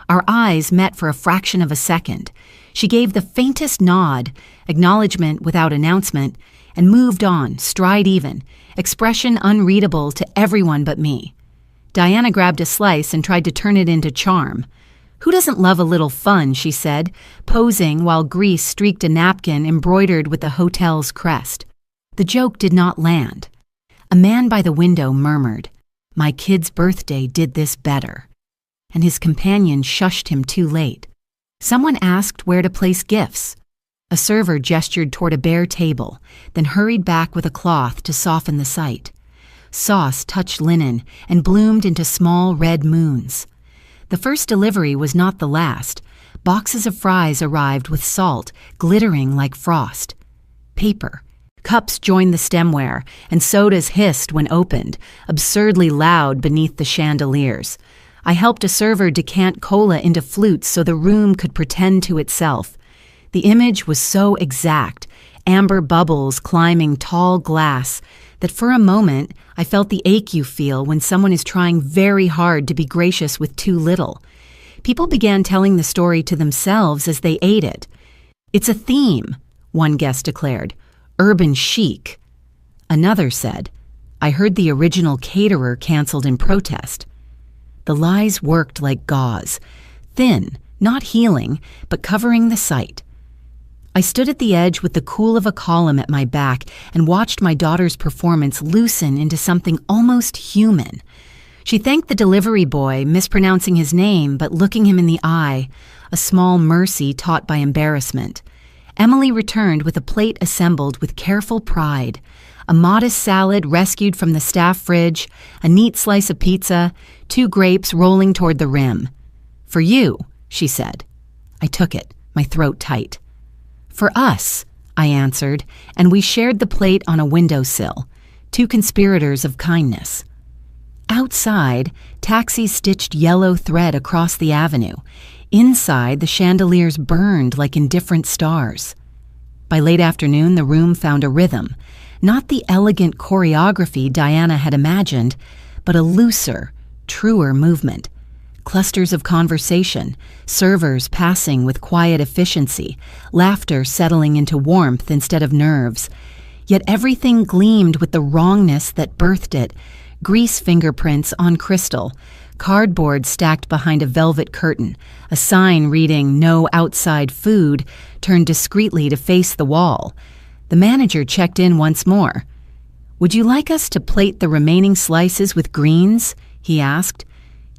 Our eyes met for a fraction of a second. She gave the faintest nod, acknowledgement without announcement, and moved on, stride even, expression unreadable to everyone but me. Diana grabbed a slice and tried to turn it into charm. "Who doesn't love a little fun?" she said, posing while grease streaked a napkin embroidered with the hotel's crest. The joke did not land. A man by the window murmured, "My kid's birthday did this better," and his companion shushed him too late. Someone asked where to place gifts. A server gestured toward a bare table, then hurried back with a cloth to soften the sight. Sauce touched linen and bloomed into small red moons. The first delivery was not the last. Boxes of fries arrived with salt, glittering like frost. Paper. Cups joined the stemware, and sodas hissed when opened, absurdly loud beneath the chandeliers. I helped a server decant cola into flutes so the room could pretend to itself. The image was so exact, amber bubbles climbing tall glass, that for a moment I felt the ache you feel when someone is trying very hard to be gracious with too little. People began telling the story to themselves as they ate it. "It's a theme," one guest declared. "Urban chic." Another said, "I heard the original caterer canceled in protest." The lies worked like gauze, thin, not healing, but covering the sight. I stood at the edge with the cool of a column at my back and watched my daughter's performance loosen into something almost human. She thanked the delivery boy, mispronouncing his name but looking him in the eye, a small mercy taught by embarrassment. Emily returned with a plate assembled with careful pride, a modest salad rescued from the staff fridge, a neat slice of pizza, 2 grapes rolling toward the rim. "For you," she said. I took it, my throat tight. "For us," I answered, and we shared the plate on a windowsill, 2 conspirators of kindness. Outside, taxis stitched yellow thread across the avenue. Inside, the chandeliers burned like indifferent stars. By late afternoon, the room found a rhythm, not the elegant choreography Diana had imagined, but a looser, truer movement. Clusters of conversation, servers passing with quiet efficiency, laughter settling into warmth instead of nerves. Yet everything gleamed with the wrongness that birthed it: grease fingerprints on crystal, cardboard stacked behind a velvet curtain, a sign reading "No outside food" turned discreetly to face the wall. The manager checked in once more. "Would you like us to plate the remaining slices with greens?" he asked.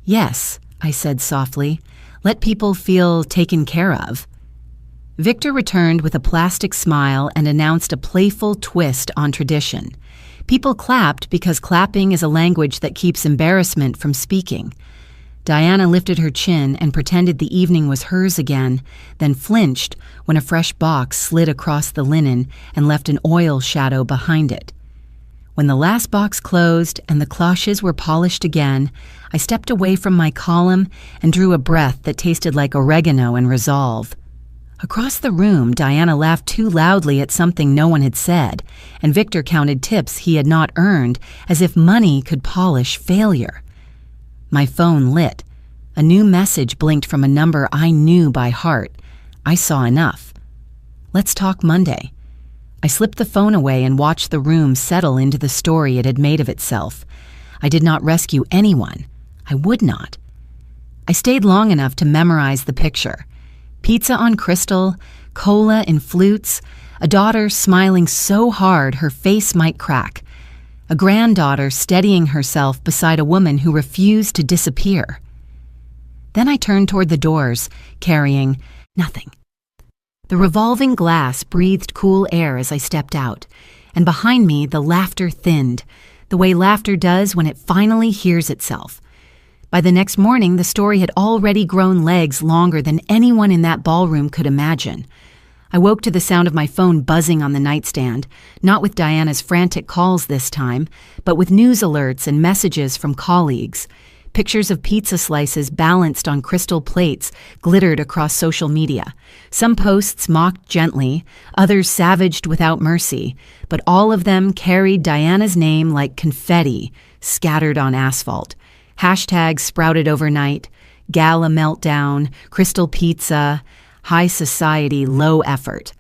"Yes," I said softly. "Let people feel taken care of." Victor returned with a plastic smile and announced a playful twist on tradition. People clapped because clapping is a language that keeps embarrassment from speaking. Diana lifted her chin and pretended the evening was hers again, then flinched when a fresh box slid across the linen and left an oil shadow behind it. When the last box closed and the cloches were polished again, I stepped away from my column and drew a breath that tasted like oregano and resolve. Across the room, Diana laughed too loudly at something no one had said, and Victor counted tips he had not earned as if money could polish failure. My phone lit. A new message blinked from a number I knew by heart. I saw enough. "Let's talk Monday." I slipped the phone away and watched the room settle into the story it had made of itself. I did not rescue anyone. I would not. I stayed long enough to memorize the picture. Pizza on crystal, cola in flutes, a daughter smiling so hard her face might crack, a granddaughter steadying herself beside a woman who refused to disappear. Then I turned toward the doors, carrying nothing. The revolving glass breathed cool air as I stepped out, and behind me the laughter thinned, the way laughter does when it finally hears itself. By the next morning, the story had already grown legs longer than anyone in that ballroom could imagine. I woke to the sound of my phone buzzing on the nightstand, not with Diana's frantic calls this time, but with news alerts and messages from colleagues. Pictures of pizza slices balanced on crystal plates glittered across social media. Some posts mocked gently, others savaged without mercy, but all of them carried Diana's name like confetti scattered on asphalt. Hashtags sprouted overnight: Gala meltdown, crystal pizza, high society, low effort.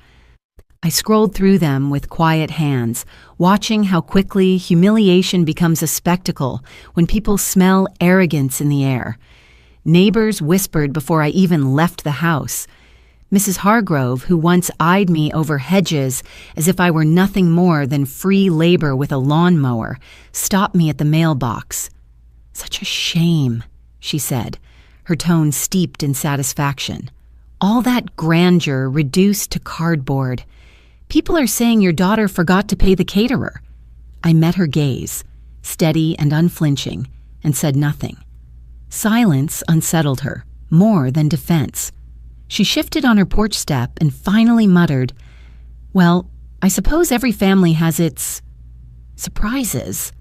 I scrolled through them with quiet hands, watching how quickly humiliation becomes a spectacle when people smell arrogance in the air. Neighbors whispered before I even left the house. Mrs. Hargrove, who once eyed me over hedges as if I were nothing more than free labor with a lawnmower, stopped me at the mailbox. "Such a shame," she said, her tone steeped in satisfaction. "All that grandeur reduced to cardboard. People are saying your daughter forgot to pay the caterer." I met her gaze, steady and unflinching, and said nothing. Silence unsettled her, more than defense. She shifted on her porch step and finally muttered, "Well, I suppose every family has its surprises."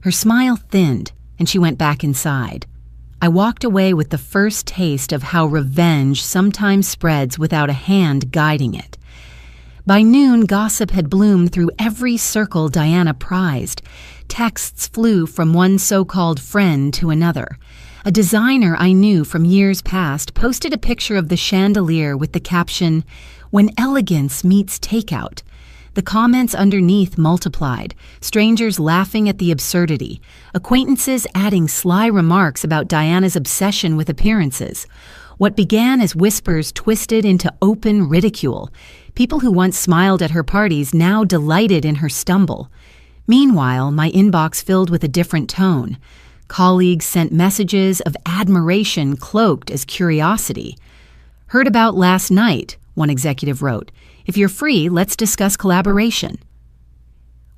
Her smile thinned, and she went back inside. I walked away with the first taste of how revenge sometimes spreads without a hand guiding it. By noon, gossip had bloomed through every circle Diana prized. Texts flew from one so-called friend to another. A designer I knew from years past posted a picture of the chandelier with the caption, "When elegance meets takeout." The comments underneath multiplied, strangers laughing at the absurdity, acquaintances adding sly remarks about Diana's obsession with appearances. What began as whispers twisted into open ridicule. People who once smiled at her parties now delighted in her stumble. Meanwhile, my inbox filled with a different tone. Colleagues sent messages of admiration cloaked as curiosity. "Heard about last night," one executive wrote. "If you're free, let's discuss collaboration."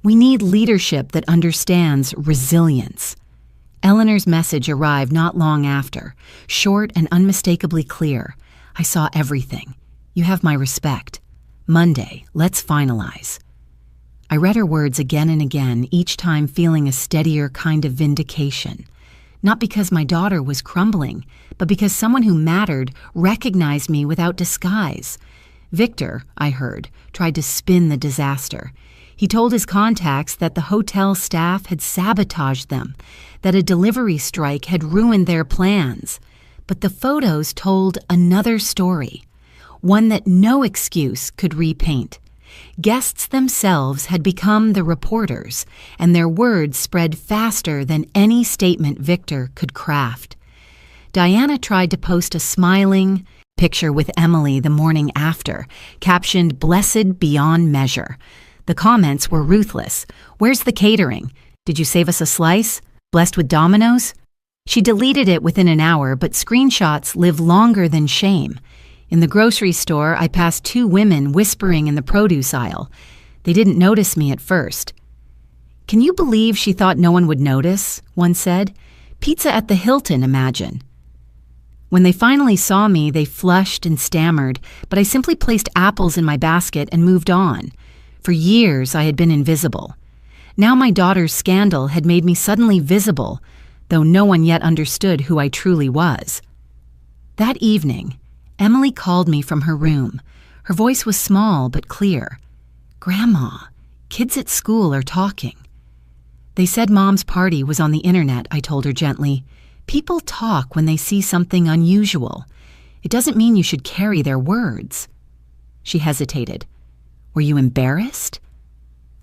We need leadership that understands resilience. Eleanor's message arrived not long after, short and unmistakably clear. "I saw everything. You have my respect. Monday, let's finalize." I read her words again and again, each time feeling a steadier kind of vindication. Not because my daughter was crumbling, but because someone who mattered recognized me without disguise. Victor, I heard, tried to spin the disaster. He told his contacts that the hotel staff had sabotaged them, that a delivery strike had ruined their plans. But the photos told another story, one that no excuse could repaint. Guests themselves had become the reporters, and their words spread faster than any statement Victor could craft. Diana tried to post a smiling picture with Emily the morning after, captioned "Blessed beyond measure." The comments were ruthless. "Where's the catering? Did you save us a slice? Blessed with Domino's?" She deleted it within an hour, but screenshots live longer than shame. In the grocery store, I passed two women whispering in the produce aisle. They didn't notice me at first. "Can you believe she thought no one would notice?" one said. "Pizza at the Hilton, imagine." When they finally saw me, they flushed and stammered, but I simply placed apples in my basket and moved on. For years, I had been invisible. Now my daughter's scandal had made me suddenly visible, though no one yet understood who I truly was. That evening, Emily called me from her room. Her voice was small but clear. "Grandma, kids at school are talking." "They said Mom's party was on the internet," I told her gently. "People talk when they see something unusual. It doesn't mean you should carry their words." She hesitated. "Were you embarrassed?"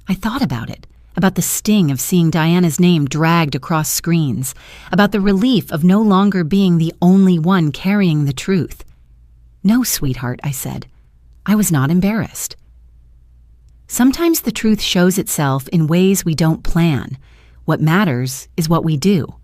I thought about it, about the sting of seeing Diana's name dragged across screens, about the relief of no longer being the only one carrying the truth. "No, sweetheart," I said. I was not embarrassed. Sometimes the truth shows itself in ways we don't plan. What matters is what we do.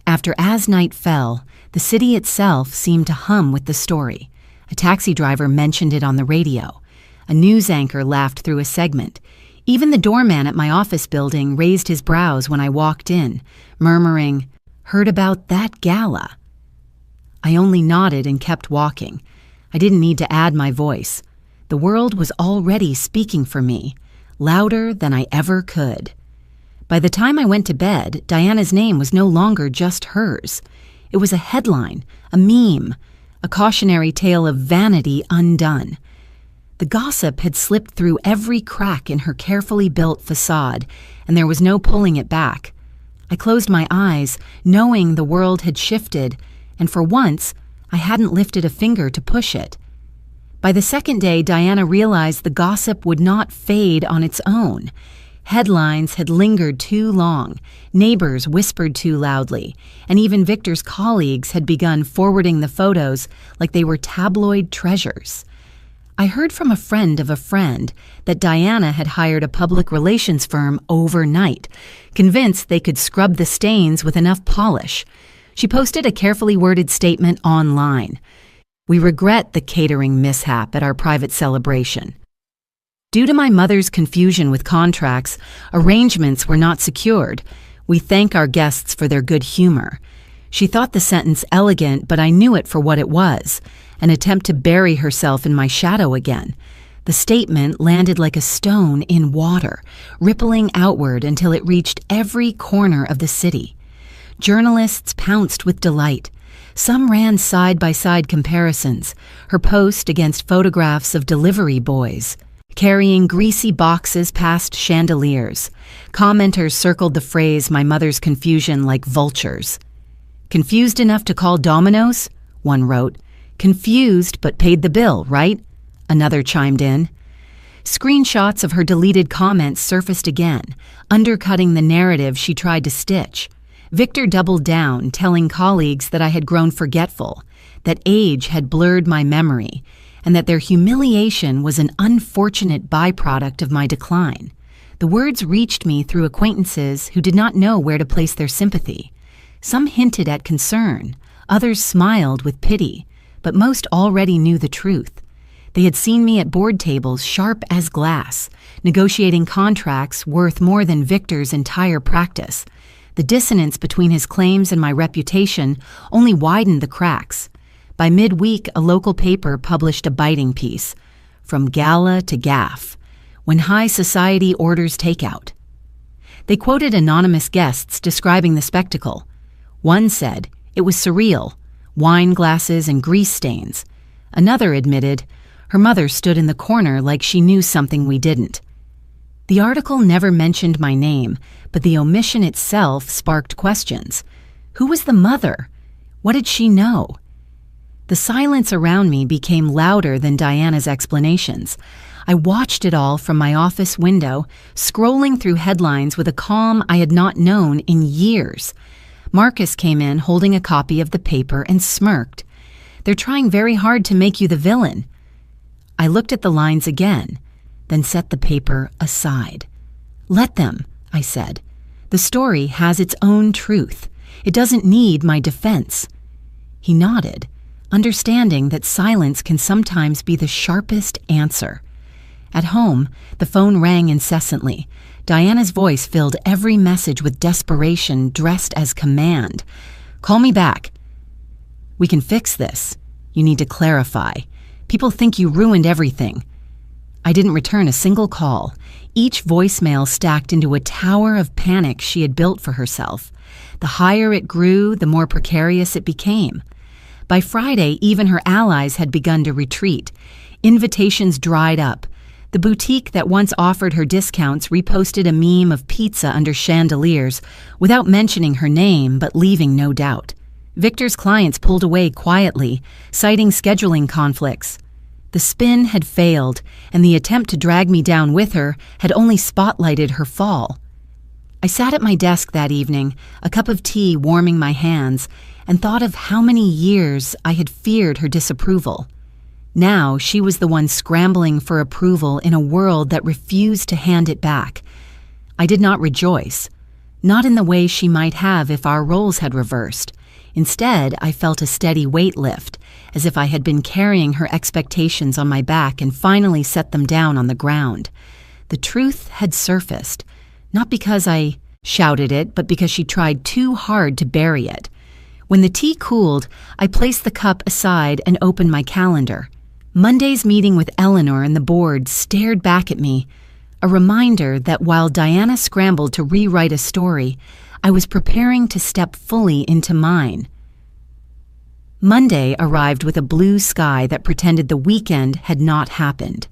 After as night fell, the city itself seemed to hum with the story. A taxi driver mentioned it on the radio. A news anchor laughed through a segment. Even the doorman at my office building raised his brows when I walked in, murmuring, "Heard about that Gala?" I only nodded and kept walking. I didn't need to add my voice. The world was already speaking for me, louder than I ever could. By the time I went to bed, Diana's name was no longer just hers. It was a headline, a meme, a cautionary tale of vanity undone. The gossip had slipped through every crack in her carefully built facade, and there was no pulling it back. I closed my eyes, knowing the world had shifted, and for once, I hadn't lifted a finger to push it. By the second day, Diana realized the gossip would not fade on its own. Headlines had lingered too long, neighbors whispered too loudly, and even Victor's colleagues had begun forwarding the photos like they were tabloid treasures. I heard from a friend of a friend that Diana had hired a public relations firm overnight, convinced they could scrub the stains with enough polish. She posted a carefully worded statement online. "We regret the catering mishap at our private celebration. Due to my mother's confusion with contracts, arrangements were not secured. We thank our guests for their good humor." She thought the sentence elegant, but I knew it for what it was, an attempt to bury herself in my shadow again. The statement landed like a stone in water, rippling outward until it reached every corner of the city. Journalists pounced with delight. Some ran side-by-side comparisons, her post against photographs of delivery boys, carrying greasy boxes past chandeliers. Commenters circled the phrase "my mother's confusion" like vultures. "Confused enough to call Domino's?" one wrote. "Confused but paid the bill, right?" another chimed in. Screenshots of her deleted comments surfaced again, undercutting the narrative she tried to stitch. Victor doubled down, telling colleagues that I had grown forgetful, that age had blurred my memory, and that their humiliation was an unfortunate byproduct of my decline. The words reached me through acquaintances who did not know where to place their sympathy. Some hinted at concern, others smiled with pity, but most already knew the truth. They had seen me at board tables sharp as glass, negotiating contracts worth more than Victor's entire practice. The dissonance between his claims and my reputation only widened the cracks. By midweek, a local paper published a biting piece, "From Gala to Gaff, When High Society Orders Takeout." They quoted anonymous guests describing the spectacle. One said it was surreal, wine glasses and grease stains. Another admitted her mother stood in the corner like she knew something we didn't. The article never mentioned my name, but the omission itself sparked questions. Who was the mother? What did she know? The silence around me became louder than Diana's explanations. I watched it all from my office window, scrolling through headlines with a calm I had not known in years. Marcus came in holding a copy of the paper and smirked. "They're trying very hard to make you the villain." I looked at the lines again, then set the paper aside. "Let them," I said. "The story has its own truth. It doesn't need my defense." He nodded, understanding that silence can sometimes be the sharpest answer. At home, the phone rang incessantly. Diana's voice filled every message with desperation dressed as command. "Call me back." "We can fix this. You need to clarify. People think you ruined everything." I didn't return a single call. Each voicemail stacked into a tower of panic she had built for herself. The higher it grew, the more precarious it became. By Friday, even her allies had begun to retreat. Invitations dried up. The boutique that once offered her discounts reposted a meme of pizza under chandeliers without mentioning her name but leaving no doubt. Victor's clients pulled away quietly, citing scheduling conflicts. The spin had failed, and the attempt to drag me down with her had only spotlighted her fall. I sat at my desk that evening, a cup of tea warming my hands, and thought of how many years I had feared her disapproval. Now she was the one scrambling for approval in a world that refused to hand it back. I did not rejoice, not in the way she might have if our roles had reversed. Instead, I felt a steady weight lift, as if I had been carrying her expectations on my back and finally set them down on the ground. The truth had surfaced, not because I shouted it, but because she tried too hard to bury it. When the tea cooled, I placed the cup aside and opened my calendar. Monday's meeting with Eleanor and the board stared back at me, a reminder that while Diana scrambled to rewrite a story, I was preparing to step fully into mine. Monday arrived with a blue sky that pretended the weekend had not happened.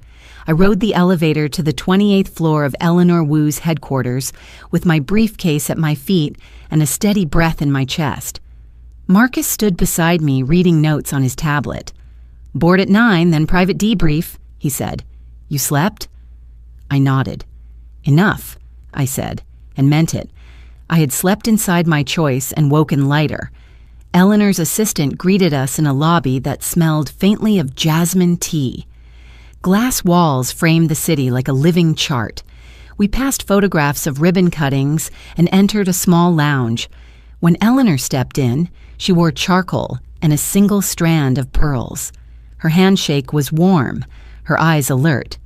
I rode the elevator to the 28th floor of Eleanor Wu's headquarters with my briefcase at my feet and a steady breath in my chest. Marcus stood beside me reading notes on his tablet. "Board at 9, then private debrief," he said. "You slept?" I nodded. "Enough," I said, and meant it. I had slept inside my choice and woken lighter. Eleanor's assistant greeted us in a lobby that smelled faintly of jasmine tea. Glass walls framed the city like a living chart. We passed photographs of ribbon cuttings and entered a small lounge. When Eleanor stepped in, she wore charcoal and a single strand of pearls. Her handshake was warm, her eyes alert.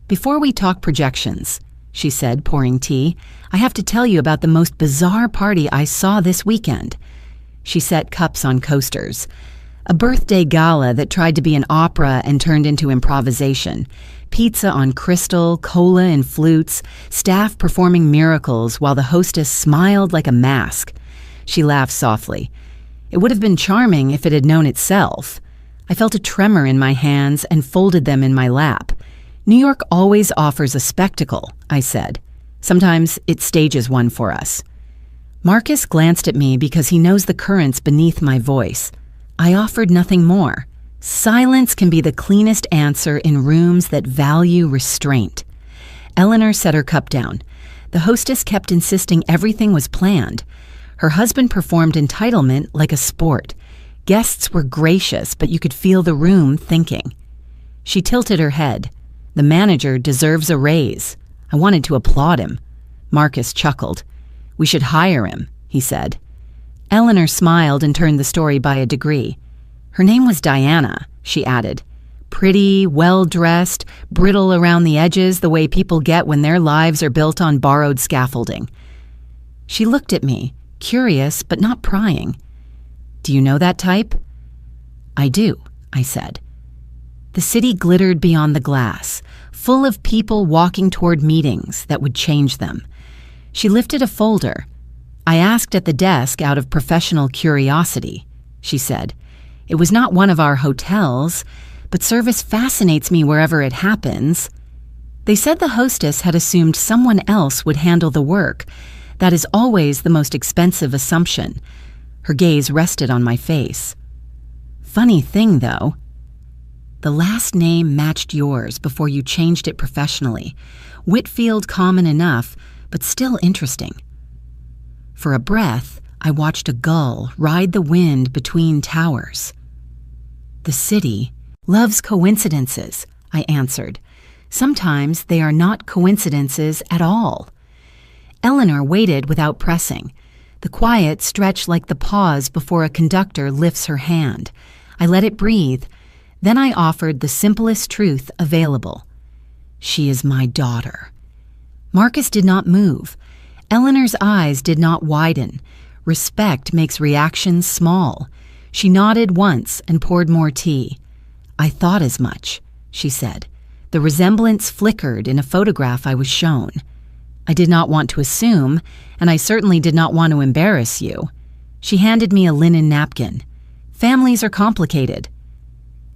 "Before we talk projections," she said, pouring tea, "I have to tell you about the most bizarre party I saw this weekend." She set cups on coasters. A birthday gala that tried to be an opera and turned into improvisation. Pizza on crystal, cola in flutes, staff performing miracles while the hostess smiled like a mask. She laughed softly. It would have been charming if it had known itself. I felt a tremor in my hands and folded them in my lap. "New York always offers a spectacle," I said. "Sometimes it stages one for us." Marcus glanced at me because he knows the currents beneath my voice. I offered nothing more. Silence can be the cleanest answer in rooms that value restraint. Eleanor set her cup down. The hostess kept insisting everything was planned. Her husband performed entitlement like a sport. Guests were gracious, but you could feel the room thinking. She tilted her head. "The manager deserves a raise." I wanted to applaud him. Marcus chuckled. "We should hire him," he said. Eleanor smiled and turned the story by a degree. Her name was Diana, she added. Pretty, well-dressed, brittle around the edges the way people get when their lives are built on borrowed scaffolding. She looked at me, curious but not prying. Do you know that type? I do, I said. The city glittered beyond the glass, full of people walking toward meetings that would change them. She lifted a folder. I asked at the desk out of professional curiosity, she said. It was not one of our hotels, but service fascinates me wherever it happens. They said the hostess had assumed someone else would handle the work. That is always the most expensive assumption. Her gaze rested on my face. Funny thing, though. The last name matched yours before you changed it professionally. Whitfield common enough, but still interesting. For a breath, I watched a gull ride the wind between towers. The city loves coincidences, I answered. Sometimes they are not coincidences at all. Eleanor waited without pressing. The quiet stretched like the pause before a conductor lifts her hand. I let it breathe. Then I offered the simplest truth available. She is my daughter. Marcus did not move. Eleanor's eyes did not widen. Respect makes reactions small. She nodded once and poured more tea. I thought as much, she said. The resemblance flickered in a photograph I was shown. I did not want to assume, and I certainly did not want to embarrass you. She handed me a linen napkin. Families are complicated.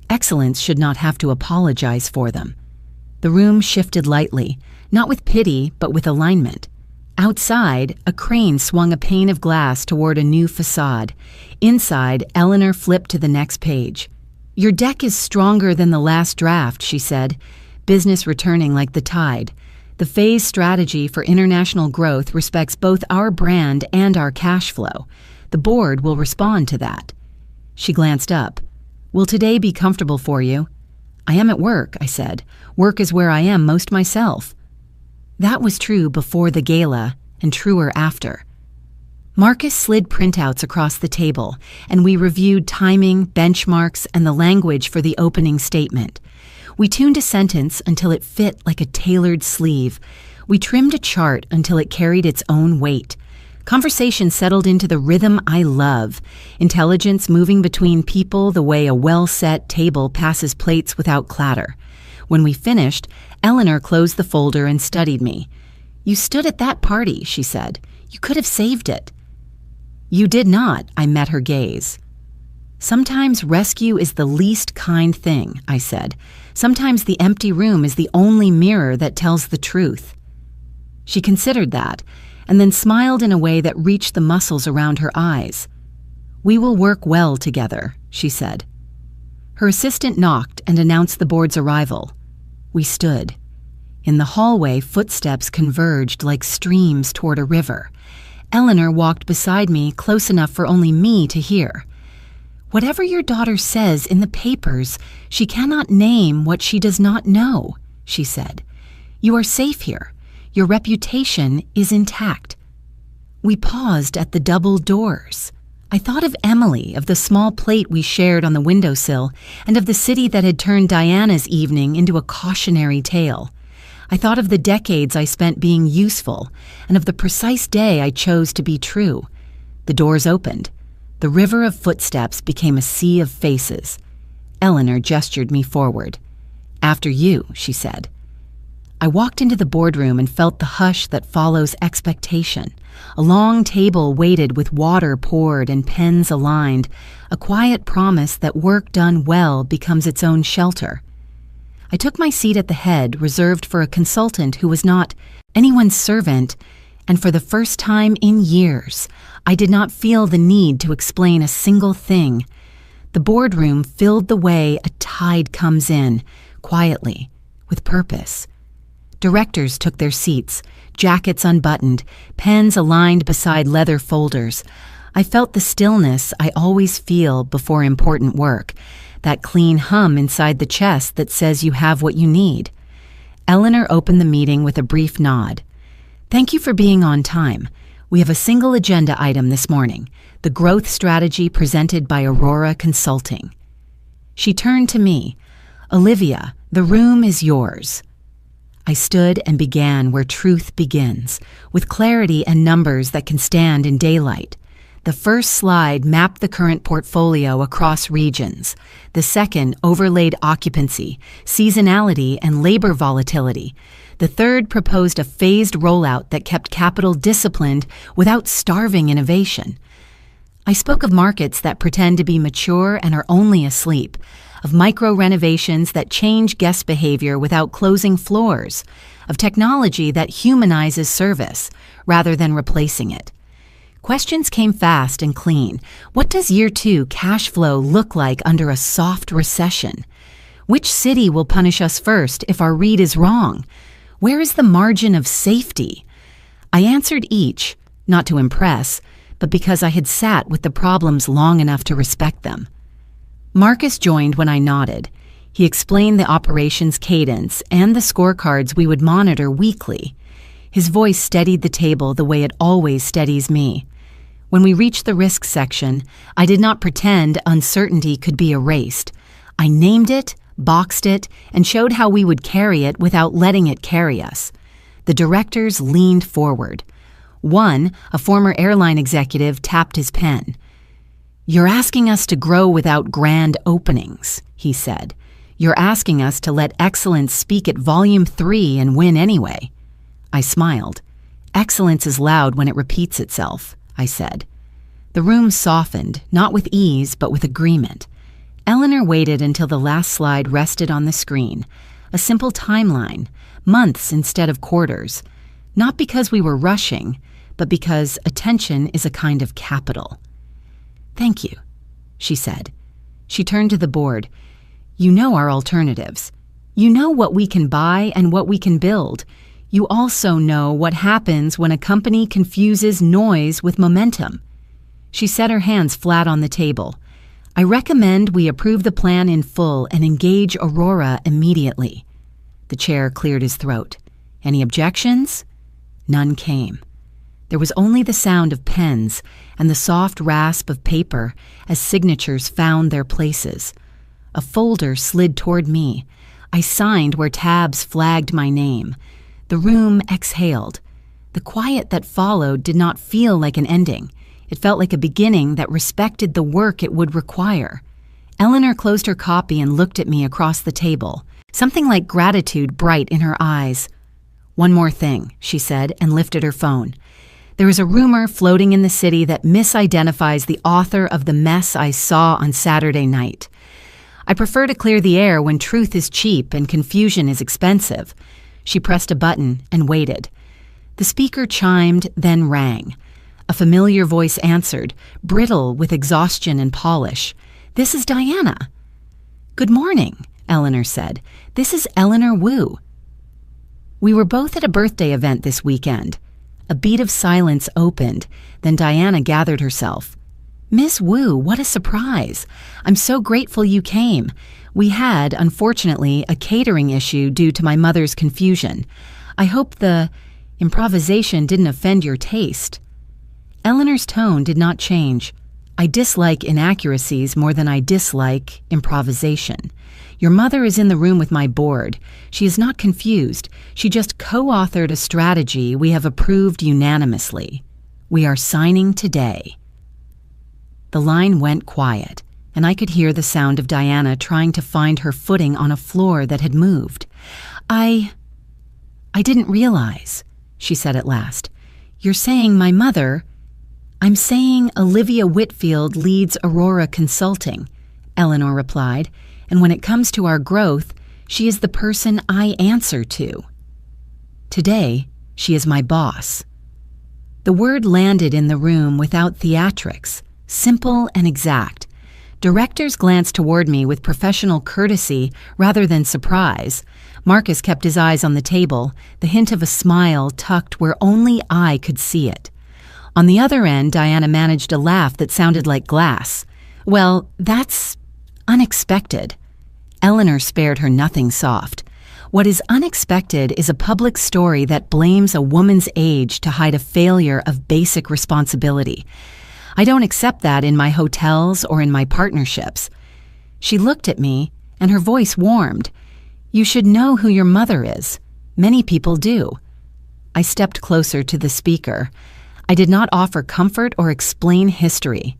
Excellence should not have to apologize for them. The room shifted lightly, not with pity, but with alignment. Outside, a crane swung a pane of glass toward a new facade. Inside, Eleanor flipped to the next page. Your deck is stronger than the last draft, she said, business returning like the tide. The phase strategy for international growth respects both our brand and our cash flow. The board will respond to that. She glanced up. Will today be comfortable for you? I am at work, I said. Work is where I am most myself. That was true before the gala and truer after. Marcus slid printouts across the table, and we reviewed timing, benchmarks, and the language for the opening statement. We tuned a sentence until it fit like a tailored sleeve. We trimmed a chart until it carried its own weight. Conversation settled into the rhythm I love, intelligence moving between people the way a well-set table passes plates without clatter. When we finished, Eleanor closed the folder and studied me. You stood at that party, she said. You could have saved it. You did not, I met her gaze. Sometimes rescue is the least kind thing, I said. Sometimes the empty room is the only mirror that tells the truth. She considered that, and then smiled in a way that reached the muscles around her eyes. We will work well together, she said. Her assistant knocked and announced the board's arrival. We stood. In the hallway, footsteps converged like streams toward a river. Eleanor walked beside me, close enough for only me to hear. Whatever your daughter says in the papers, she cannot name what she does not know, she said. You are safe here. Your reputation is intact. We paused at the double doors. I thought of Emily, of the small plate we shared on the windowsill, and of the city that had turned Diana's evening into a cautionary tale. I thought of the decades I spent being useful, and of the precise day I chose to be true. The doors opened. The river of footsteps became a sea of faces. Eleanor gestured me forward. After you, she said. I walked into the boardroom and felt the hush that follows expectation. A long table waited with water poured and pens aligned, a quiet promise that work done well becomes its own shelter. I took my seat at the head, reserved for a consultant who was not anyone's servant, and for the first time in years, I did not feel the need to explain a single thing. The boardroom filled the way a tide comes in, quietly, with purpose. Directors took their seats, jackets unbuttoned, pens aligned beside leather folders. I felt the stillness I always feel before important work, that clean hum inside the chest that says you have what you need. Eleanor opened the meeting with a brief nod. Thank you for being on time. We have a single agenda item this morning, the growth strategy presented by Aurora Consulting. She turned to me. Olivia, the room is yours. I stood and began where truth begins, with clarity and numbers that can stand in daylight. The first slide mapped the current portfolio across regions. The second overlaid occupancy, seasonality, and labor volatility. The third proposed a phased rollout that kept capital disciplined without starving innovation. I spoke of markets that pretend to be mature and are only asleep, of micro-renovations that change guest behavior without closing floors, of technology that humanizes service rather than replacing it. Questions came fast and clean. What does year 2 cash flow look like under a soft recession? Which city will punish us first if our read is wrong? Where is the margin of safety? I answered each, not to impress, but because I had sat with the problems long enough to respect them. Marcus joined when I nodded. He explained the operations cadence and the scorecards we would monitor weekly. His voice steadied the table the way it always steadies me. When we reached the risk section, I did not pretend uncertainty could be erased. I named it, boxed it, and showed how we would carry it without letting it carry us. The directors leaned forward. One, a former airline executive, tapped his pen. "You're asking us to grow without grand openings," he said. "You're asking us to let excellence speak at volume 3 and win anyway." I smiled. "Excellence is loud when it repeats itself," I said. The room softened, not with ease, but with agreement. Eleanor waited until the last slide rested on the screen. A simple timeline, months instead of quarters. Not because we were rushing, but because attention is a kind of capital. "Thank you," she said. She turned to the board. "You know our alternatives. You know what we can buy and what we can build. You also know what happens when a company confuses noise with momentum." She set her hands flat on the table. "I recommend we approve the plan in full and engage Aurora immediately." The chair cleared his throat. "Any objections?" None came. There was only the sound of pens and the soft rasp of paper as signatures found their places. A folder slid toward me. I signed where tabs flagged my name. The room exhaled. The quiet that followed did not feel like an ending. It felt like a beginning that respected the work it would require. Eleanor closed her copy and looked at me across the table, something like gratitude bright in her eyes. "One more thing," she said, and lifted her phone. "There is a rumor floating in the city that misidentifies the author of the mess I saw on Saturday night. I prefer to clear the air when truth is cheap and confusion is expensive." She pressed a button and waited. The speaker chimed, then rang. A familiar voice answered, brittle with exhaustion and polish. "This is Diana." "Good morning," Eleanor said. "This is Eleanor Wu." We were both at a birthday event this weekend. A beat of silence opened, then Diana gathered herself. "Miss Wu, what a surprise. I'm so grateful you came. We had, unfortunately, a catering issue due to my mother's confusion. I hope the improvisation didn't offend your taste." Eleanor's tone did not change. "I dislike inaccuracies more than I dislike improvisation. Your mother is in the room with my board. She is not confused. She just co-authored a strategy we have approved unanimously. We are signing today." The line went quiet, and I could hear the sound of Diana trying to find her footing on a floor that had moved. I didn't realize," she said at last. "You're saying my mother—" "I'm saying Olivia Whitfield leads Aurora Consulting," Eleanor replied, "and when it comes to our growth, she is the person I answer to. Today, she is my boss." The word landed in the room without theatrics, simple and exact. Directors glanced toward me with professional courtesy rather than surprise. Marcus kept his eyes on the table, the hint of a smile tucked where only I could see it. On the other end, Diana managed a laugh that sounded like glass. "Well, that's unexpected." Eleanor spared her nothing soft. What is unexpected is a public story that blames a woman's age to hide a failure of basic responsibility. I don't accept that in my hotels or in my partnerships. She looked at me, and her voice warmed. You should know who your mother is. Many people do. I stepped closer to the speaker. I did not offer comfort or explain history.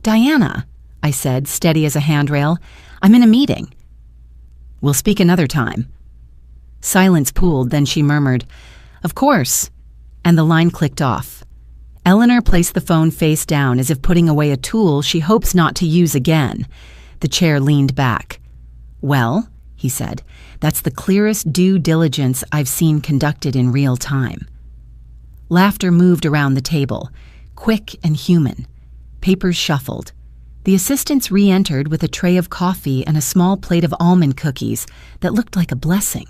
Diana, I said, steady as a handrail, I'm in a meeting. We'll speak another time. Silence pooled, then she murmured, Of course, and the line clicked off. Eleanor placed the phone face down as if putting away a tool she hopes not to use again. The chair leaned back. Well, he said, that's the clearest due diligence I've seen conducted in real time. Laughter moved around the table, quick and human. Papers shuffled. The assistants re-entered with a tray of coffee and a small plate of almond cookies that looked like a blessing.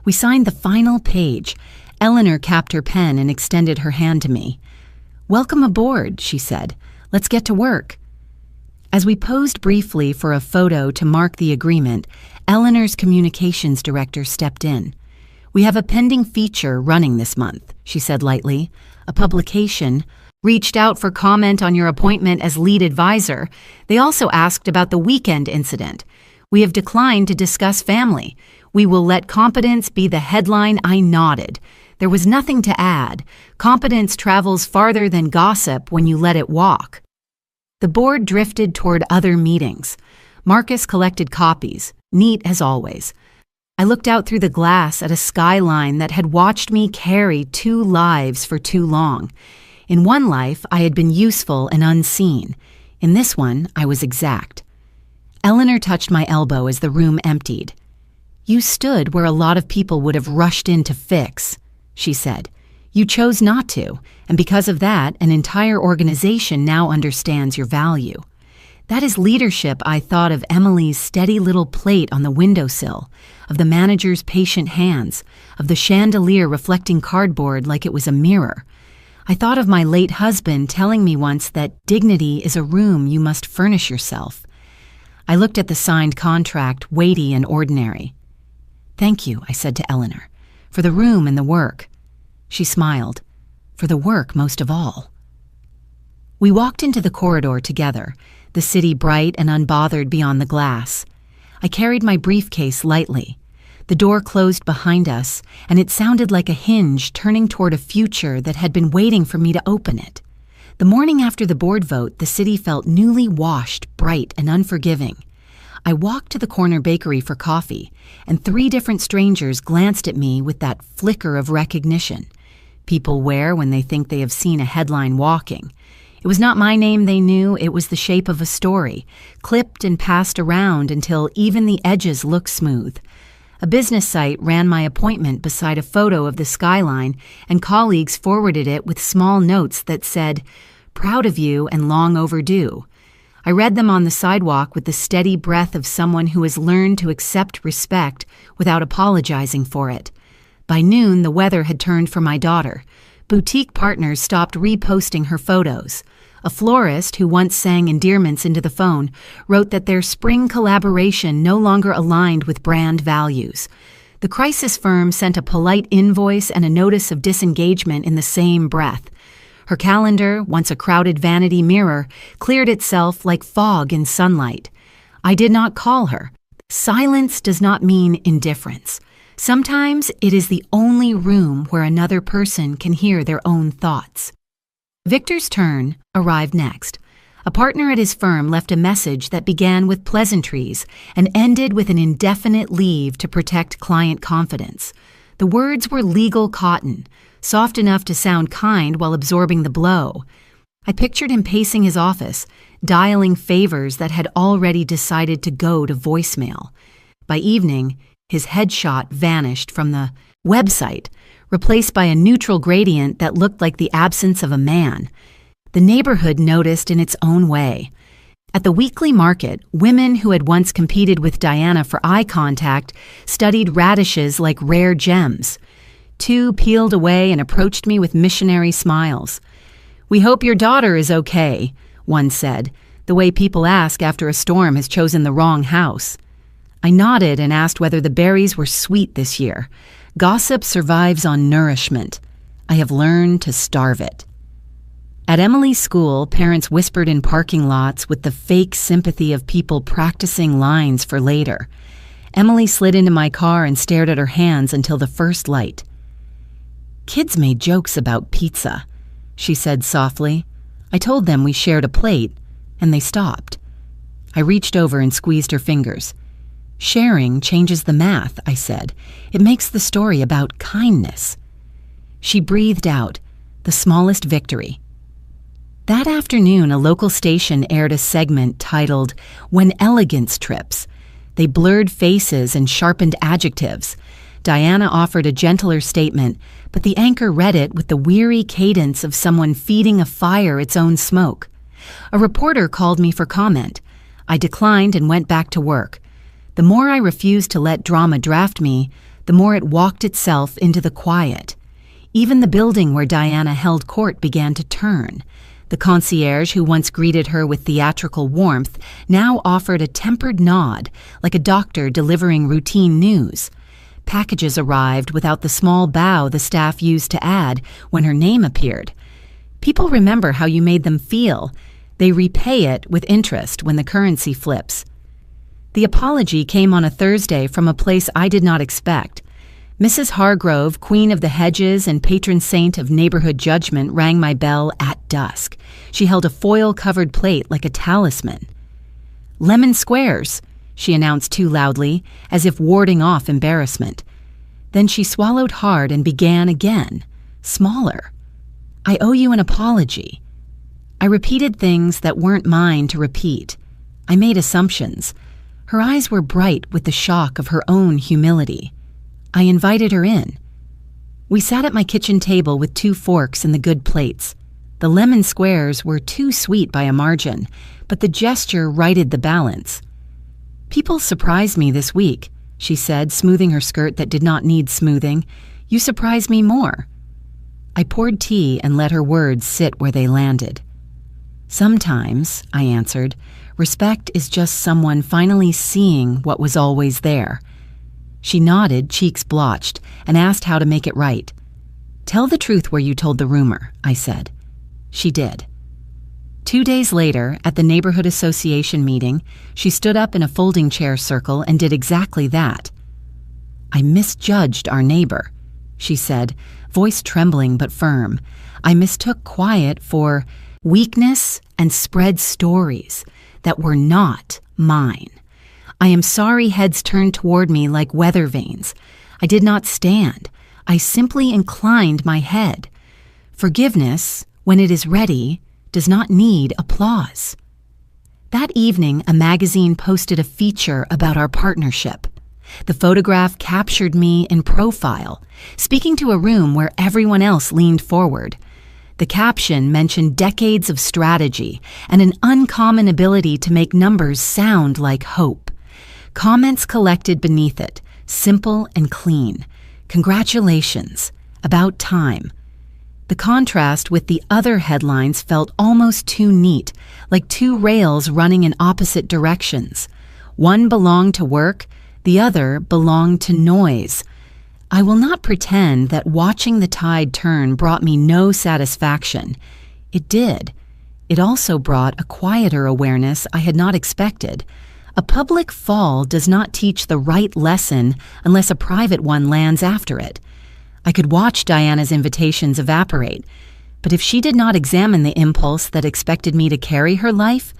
We signed the final page. Eleanor capped her pen and extended her hand to me. Welcome aboard, she said. Let's get to work. As we posed briefly for a photo to mark the agreement, Eleanor's communications director stepped in. We have a pending feature running this month, she said lightly. A publication reached out for comment on your appointment as lead advisor. They also asked about the weekend incident. We have declined to discuss family. We will let competence be the headline. I nodded. There was nothing to add. Competence travels farther than gossip when you let it walk. The board drifted toward other meetings. Marcus collected copies, neat as always. I looked out through the glass at a skyline that had watched me carry 2 lives for too long. In one life, I had been useful and unseen. In this one, I was exact. Eleanor touched my elbow as the room emptied. You stood where a lot of people would have rushed in to fix, she said. You chose not to, and because of that, an entire organization now understands your value. That is leadership. I thought of Emily's steady little plate on the windowsill, of the manager's patient hands, of the chandelier reflecting cardboard like it was a mirror. I thought of my late husband telling me once that dignity is a room you must furnish yourself. I looked at the signed contract, weighty and ordinary. Thank you, I said to Eleanor, for the room and the work. She smiled. For the work most of all. We walked into the corridor together, the city bright and unbothered beyond the glass. I carried my briefcase lightly. The door closed behind us, and it sounded like a hinge turning toward a future that had been waiting for me to open it. The morning after the board vote, the city felt newly washed, bright, and unforgiving. I walked to the corner bakery for coffee, and 3 different strangers glanced at me with that flicker of recognition. People wear when they think they have seen a headline walking. It was not my name they knew, it was the shape of a story, clipped and passed around until even the edges looked smooth. A business site ran my appointment beside a photo of the skyline, and colleagues forwarded it with small notes that said, "Proud of you and long overdue." I read them on the sidewalk with the steady breath of someone who has learned to accept respect without apologizing for it. By noon, the weather had turned for my daughter. Boutique partners stopped reposting her photos. A florist who once sang endearments into the phone wrote that their spring collaboration no longer aligned with brand values. The crisis firm sent a polite invoice and a notice of disengagement in the same breath. Her calendar, once a crowded vanity mirror, cleared itself like fog in sunlight. I did not call her. Silence does not mean indifference. Sometimes it is the only room where another person can hear their own thoughts. Victor's turn arrived next. A partner at his firm left a message that began with pleasantries and ended with an indefinite leave to protect client confidence. The words were legal cotton, soft enough to sound kind while absorbing the blow. I pictured him pacing his office, dialing favors that had already decided to go to voicemail. By evening, his headshot vanished from the website, replaced by a neutral gradient that looked like the absence of a man. The neighborhood noticed in its own way. At the weekly market, women who had once competed with Diana for eye contact studied radishes like rare gems. 2 peeled away and approached me with missionary smiles. "We hope your daughter is okay," one said, the way people ask after a storm has chosen the wrong house. I nodded and asked whether the berries were sweet this year. Gossip survives on nourishment. I have learned to starve it. At Emily's school, parents whispered in parking lots with the fake sympathy of people practicing lines for later. Emily slid into my car and stared at her hands until the first light. "Kids made jokes about pizza," she said softly. "I told them we shared a plate, and they stopped." I reached over and squeezed her fingers. "Sharing changes the math," I said. "It makes the story about kindness." She breathed out, the smallest victory. That afternoon, a local station aired a segment titled, "When Elegance Trips." They blurred faces and sharpened adjectives. Diana offered a gentler statement, but the anchor read it with the weary cadence of someone feeding a fire its own smoke. A reporter called me for comment. I declined and went back to work. The more I refused to let drama draft me, the more it walked itself into the quiet. Even the building where Diana held court began to turn. The concierge, who once greeted her with theatrical warmth, now offered a tempered nod, like a doctor delivering routine news. Packages arrived without the small bow the staff used to add when her name appeared. People remember how you made them feel. They repay it with interest when the currency flips. The apology came on a Thursday from a place I did not expect. Mrs. Hargrove, queen of the hedges and patron saint of neighborhood judgment, rang my bell at dusk. She held a foil-covered plate like a talisman. "Lemon squares," she announced too loudly, as if warding off embarrassment. Then she swallowed hard and began again, smaller. "I owe you an apology." I repeated things that weren't mine to repeat. I made assumptions. Her eyes were bright with the shock of her own humility. I invited her in. We sat at my kitchen table with 2 forks and the good plates. The lemon squares were too sweet by a margin, but the gesture righted the balance. "People surprised me this week," she said, smoothing her skirt that did not need smoothing. "You surprised me more." I poured tea and let her words sit where they landed. "Sometimes," I answered, "respect is just someone finally seeing what was always there." She nodded, cheeks blotched, and asked how to make it right. "Tell the truth where you told the rumor," I said. She did. 2 days later, at the neighborhood association meeting, she stood up in a folding chair circle and did exactly that. "I misjudged our neighbor," she said, voice trembling but firm. "I mistook quiet for weakness and spread stories that were not mine. I am sorry." Heads turned toward me like weather vanes. I did not stand. I simply inclined my head. Forgiveness, when it is ready, does not need applause. That evening, a magazine posted a feature about our partnership. The photograph captured me in profile, speaking to a room where everyone else leaned forward. The caption mentioned decades of strategy and an uncommon ability to make numbers sound like hope. Comments collected beneath it, simple and clean. "Congratulations. About time." The contrast with the other headlines felt almost too neat, like 2 rails running in opposite directions. One belonged to work, the other belonged to noise. I will not pretend that watching the tide turn brought me no satisfaction. It did. It also brought a quieter awareness I had not expected. A public fall does not teach the right lesson unless a private one lands after it. I could watch Diana's invitations evaporate, but if she did not examine the impulse that expected me to carry her life,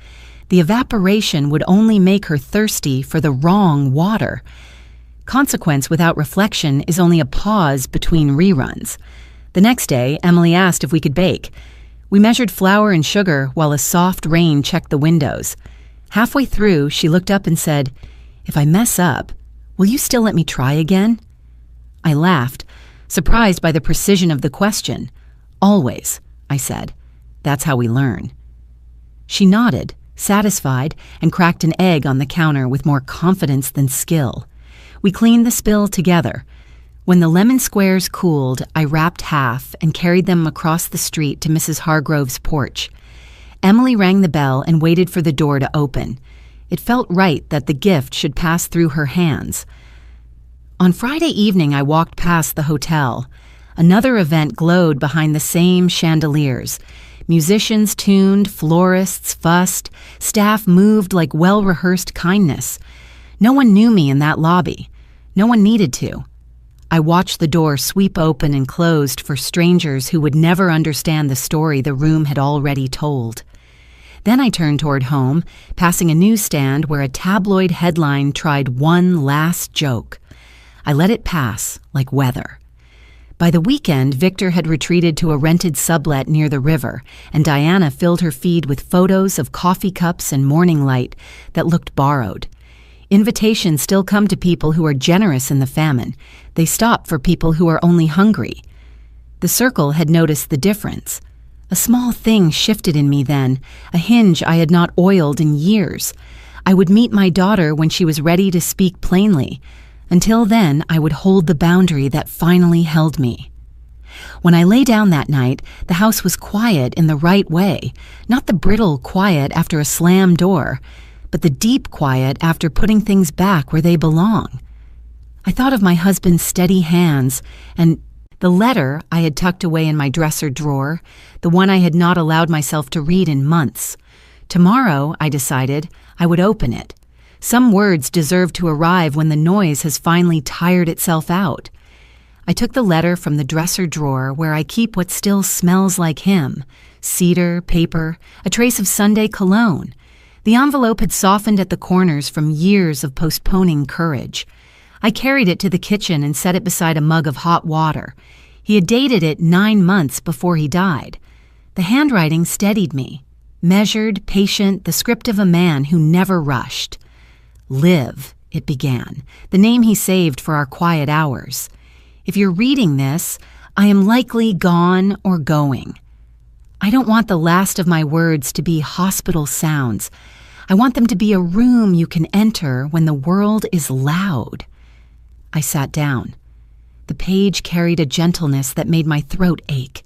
the evaporation would only make her thirsty for the wrong water. Consequence without reflection is only a pause between reruns. The next day, Emily asked if we could bake. We measured flour and sugar while a soft rain checked the windows. Halfway through, she looked up and said, "If I mess up, will you still let me try again?" I laughed, surprised by the precision of the question. "Always," I said. "That's how we learn." She nodded, satisfied, and cracked an egg on the counter with more confidence than skill. We cleaned the spill together. When the lemon squares cooled, I wrapped half and carried them across the street to Mrs. Hargrove's porch. Emily rang the bell and waited for the door to open. It felt right that the gift should pass through her hands. On Friday evening, I walked past the hotel. Another event glowed behind the same chandeliers. Musicians tuned, florists fussed, staff moved like well-rehearsed kindness. No one knew me in that lobby. No one needed to. I watched the door sweep open and closed for strangers who would never understand the story the room had already told. Then I turned toward home, passing a newsstand where a tabloid headline tried one last joke. I let it pass like weather. By the weekend, Victor had retreated to a rented sublet near the river, and Diana filled her feed with photos of coffee cups and morning light that looked borrowed. Invitations still come to people who are generous in the famine. They stop for people who are only hungry. The circle had noticed the difference. A small thing shifted in me then, a hinge I had not oiled in years. I would meet my daughter when she was ready to speak plainly. Until then, I would hold the boundary that finally held me. When I lay down that night, the house was quiet in the right way, not the brittle quiet after a slammed door, but the deep quiet after putting things back where they belong. I thought of my husband's steady hands and the letter I had tucked away in my dresser drawer, the one I had not allowed myself to read in months. Tomorrow, I decided, I would open it. Some words deserve to arrive when the noise has finally tired itself out. I took the letter from the dresser drawer where I keep what still smells like him: cedar, paper, a trace of Sunday cologne. The envelope had softened at the corners from years of postponing courage. I carried it to the kitchen and set it beside a mug of hot water. He had dated it 9 months before he died. The handwriting steadied me. Measured, patient, the script of a man who never rushed. Live, it began, the name he saved for our quiet hours. If you're reading this, I am likely gone or going. I don't want the last of my words to be hospital sounds. I want them to be a room you can enter when the world is loud. I sat down. The page carried a gentleness that made my throat ache.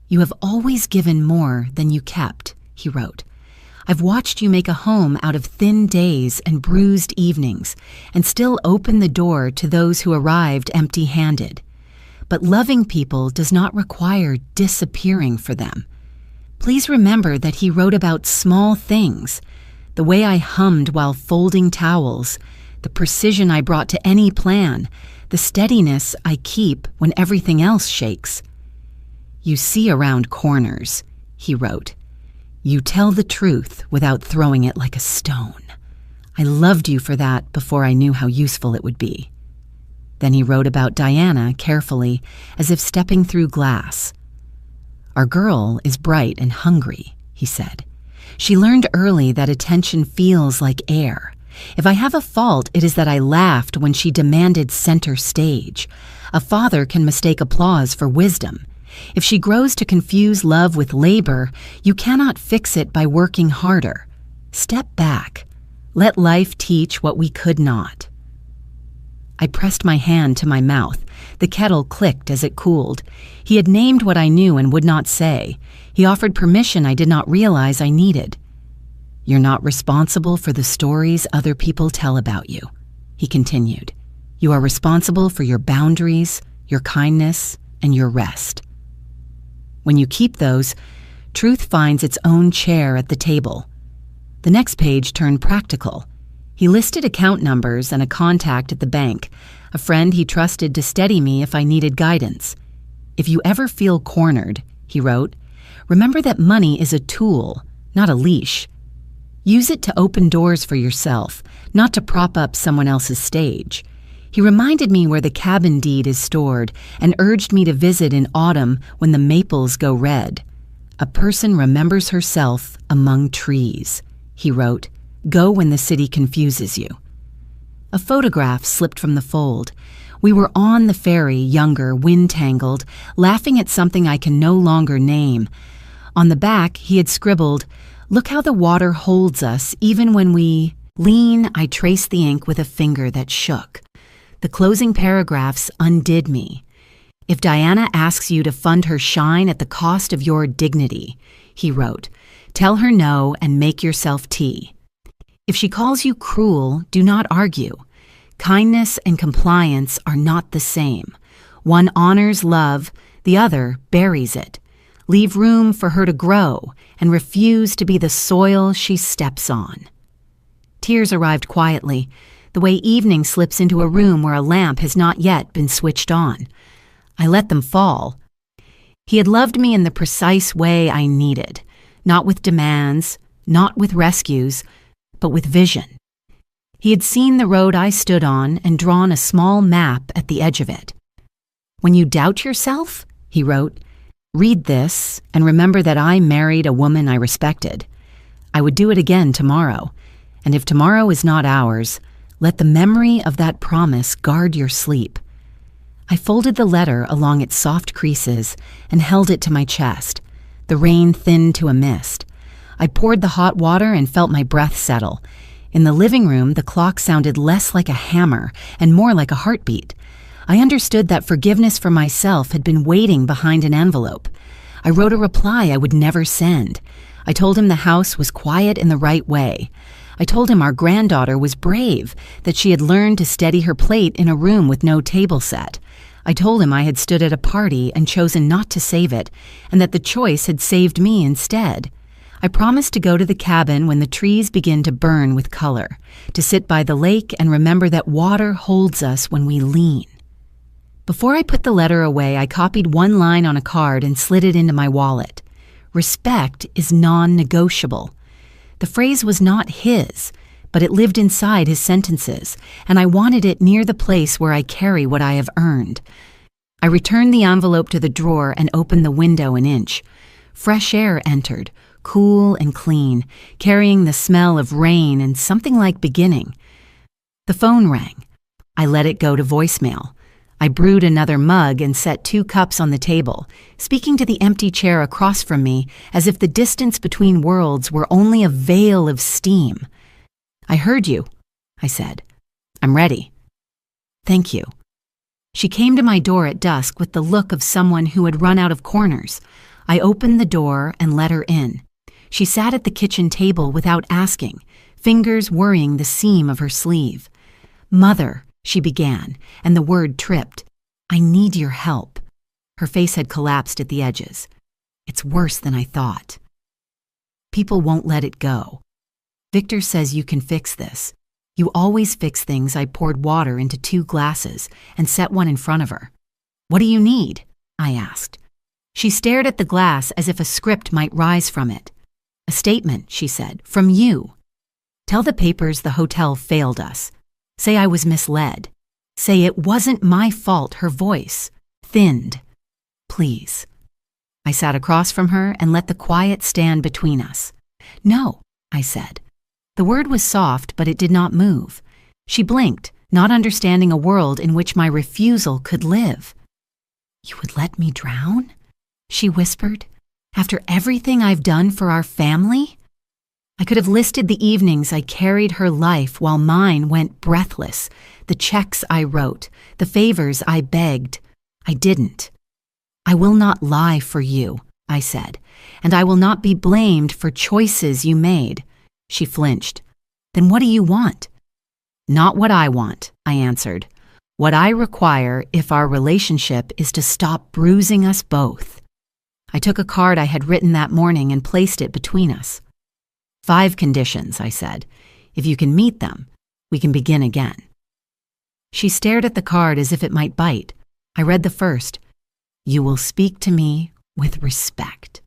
You have always given more than you kept, he wrote. I've watched you make a home out of thin days and bruised evenings, and still open the door to those who arrived empty-handed. But loving people does not require disappearing for them. Please remember that he wrote about small things, the way I hummed while folding towels, the precision I brought to any plan, the steadiness I keep when everything else shakes. You see around corners, he wrote. You tell the truth without throwing it like a stone. I loved you for that before I knew how useful it would be. Then he wrote about Diana carefully, as if stepping through glass. Our girl is bright and hungry, he said. She learned early that attention feels like air. If I have a fault, it is that I laughed when she demanded center stage. A father can mistake applause for wisdom. If she grows to confuse love with labor, you cannot fix it by working harder. Step back. Let life teach what we could not. I pressed my hand to my mouth. The kettle clicked as it cooled. He had named what I knew and would not say. He offered permission I did not realize I needed. You're not responsible for the stories other people tell about you, he continued. You are responsible for your boundaries, your kindness, and your rest. When you keep those, truth finds its own chair at the table. The next page turned practical. He listed account numbers and a contact at the bank, a friend he trusted to steady me if I needed guidance. If you ever feel cornered, he wrote, remember that money is a tool, not a leash. Use it to open doors for yourself, not to prop up someone else's stage. He reminded me where the cabin deed is stored and urged me to visit in autumn when the maples go red. A person remembers herself among trees, he wrote. Go when the city confuses you. A photograph slipped from the fold. We were on the ferry, younger, wind-tangled, laughing at something I can no longer name. On the back, he had scribbled, look how the water holds us even when we lean. I traced the ink with a finger that shook. The closing paragraphs undid me. If Diana asks you to fund her shine at the cost of your dignity, he wrote, tell her no and make yourself tea. If she calls you cruel, do not argue. Kindness and compliance are not the same. One honors love, the other buries it. Leave room for her to grow and refuse to be the soil she steps on. Tears arrived quietly, the way evening slips into a room where a lamp has not yet been switched on. I let them fall. He had loved me in the precise way I needed, not with demands, not with rescues, but with vision. He had seen the road I stood on and drawn a small map at the edge of it. When you doubt yourself, he wrote, read this and remember that I married a woman I respected. I would do it again tomorrow, and if tomorrow is not ours, let the memory of that promise guard your sleep. I folded the letter along its soft creases and held it to my chest. The rain thinned to a mist. I poured the hot water and felt my breath settle. In the living room, the clock sounded less like a hammer and more like a heartbeat. I understood that forgiveness for myself had been waiting behind an envelope. I wrote a reply I would never send. I told him the house was quiet in the right way. I told him our granddaughter was brave, that she had learned to steady her plate in a room with no table set. I told him I had stood at a party and chosen not to save it, and that the choice had saved me instead. I promised to go to the cabin when the trees begin to burn with color, to sit by the lake and remember that water holds us when we lean. Before I put the letter away, I copied one line on a card and slid it into my wallet. Respect is non-negotiable. The phrase was not his, but it lived inside his sentences, and I wanted it near the place where I carry what I have earned. I returned the envelope to the drawer and opened the window an inch. Fresh air entered, cool and clean, carrying the smell of rain and something like beginning. The phone rang. I let it go to voicemail. I brewed another mug and set 2 cups on the table, speaking to the empty chair across from me as if the distance between worlds were only a veil of steam. I heard you, I said. I'm ready. Thank you. She came to my door at dusk with the look of someone who had run out of corners. I opened the door and let her in. She sat at the kitchen table without asking, fingers worrying the seam of her sleeve. Mother, she began, and the word tripped. I need your help. Her face had collapsed at the edges. It's worse than I thought. People won't let it go. Victor says you can fix this. You always fix things. I poured water into 2 glasses and set one in front of her. What do you need? I asked. She stared at the glass as if a script might rise from it. A statement, she said, from you. Tell the papers the hotel failed us. Say I was misled. Say it wasn't my fault. Her voice thinned. Please. I sat across from her and let the quiet stand between us. No, I said. The word was soft, but it did not move. She blinked, not understanding a world in which my refusal could live. You would let me drown? She whispered. After everything I've done for our family? I could have listed the evenings I carried her life while mine went breathless, the checks I wrote, the favors I begged. I didn't. I will not lie for you, I said, and I will not be blamed for choices you made. She flinched. Then what do you want? Not what I want, I answered. What I require if our relationship is to stop bruising us both. I took a card I had written that morning and placed it between us. 5 conditions, I said. If you can meet them, we can begin again. She stared at the card as if it might bite. I read the first. You will speak to me with respect.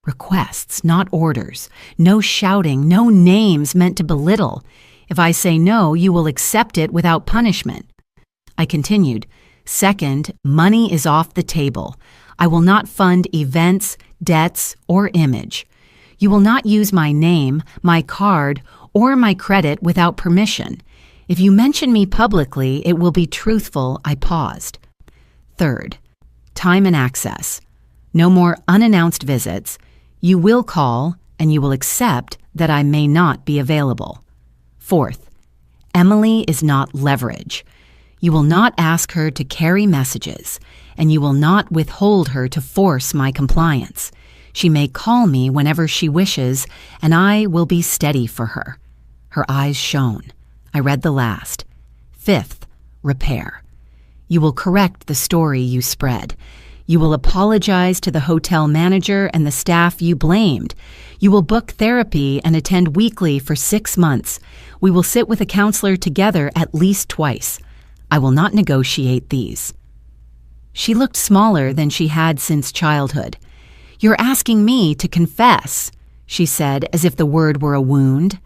Requests, not orders. No shouting, no names meant to belittle. If I say no, you will accept it without punishment. I continued. Second, money is off the table. I will not fund events, debts, or image. You will not use my name, my card, or my credit without permission. If you mention me publicly, it will be truthful. I paused. Third, time and access. No more unannounced visits. You will call, and you will accept that I may not be available. Fourth, Emily is not leverage. You will not ask her to carry messages, and you will not withhold her to force my compliance. She may call me whenever she wishes, and I will be steady for her. Her eyes shone. I read the last. 5th, repair. You will correct the story you spread. You will apologize to the hotel manager and the staff you blamed. You will book therapy and attend weekly for 6 months. We will sit with a counselor together at least twice. I will not negotiate these. She looked smaller than she had since childhood. You're asking me to confess, she said, as if the word were a wound.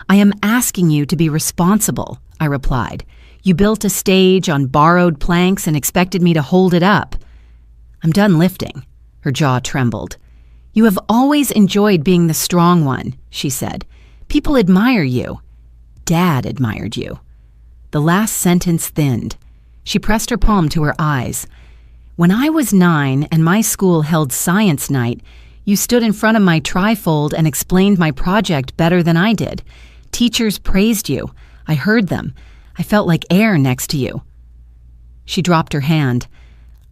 I am asking you to be responsible, I replied. You built a stage on borrowed planks and expected me to hold it up. I'm done lifting. Her jaw trembled. You have always enjoyed being the strong one, she said. People admire you. Dad admired you. The last sentence thinned. She pressed her palm to her eyes. When I was 9 and my school held science night, you stood in front of my trifold and explained my project better than I did. Teachers praised you. I heard them. I felt like air next to you. She dropped her hand.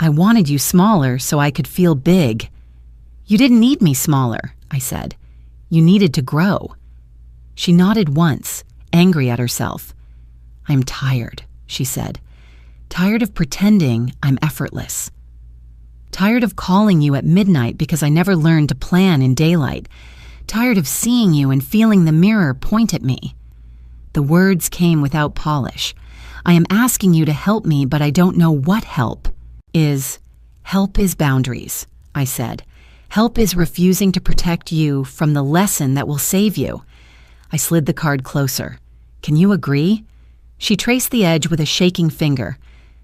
I wanted you smaller so I could feel big. You didn't need me smaller, I said. You needed to grow. She nodded once, angry at herself. I'm tired, she said. Tired of pretending I'm effortless. Tired of calling you at midnight because I never learned to plan in daylight. Tired of seeing you and feeling the mirror point at me. The words came without polish. I am asking you to help me, but I don't know what help is. Help is boundaries, I said. Help is refusing to protect you from the lesson that will save you. I slid the card closer. Can you agree? She traced the edge with a shaking finger.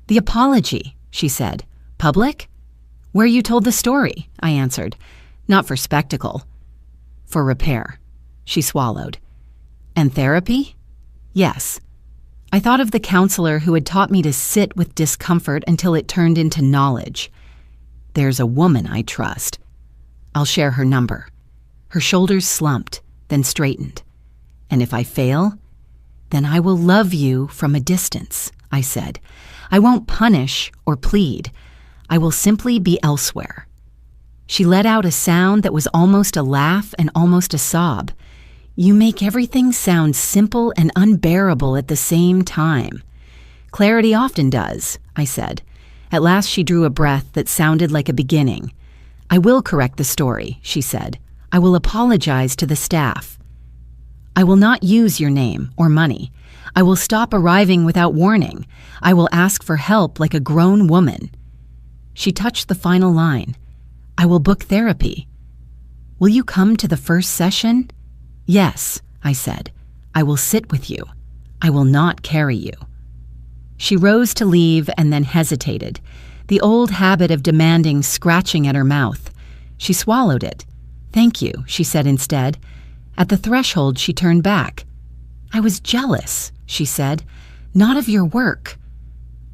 The apology, she said. Public? Where you told the story, I answered. Not for spectacle. For repair. She swallowed. And therapy? Yes. I thought of the counselor who had taught me to sit with discomfort until it turned into knowledge. There's a woman I trust. I'll share her number. Her shoulders slumped, then straightened. And if I fail, then I will love you from a distance, I said. I won't punish or plead. I will simply be elsewhere. She let out a sound that was almost a laugh and almost a sob. You make everything sound simple and unbearable at the same time. Clarity often does, I said. At last she drew a breath that sounded like a beginning. I will correct the story, she said. I will apologize to the staff. I will not use your name or money. I will stop arriving without warning. I will ask for help like a grown woman. She touched the final line. I will book therapy. Will you come to the first session? Yes, I said. I will sit with you. I will not carry you. She rose to leave and then hesitated, the old habit of demanding scratching at her mouth. She swallowed it. Thank you, she said instead. At the threshold, she turned back. I was jealous, she said. Not of your work,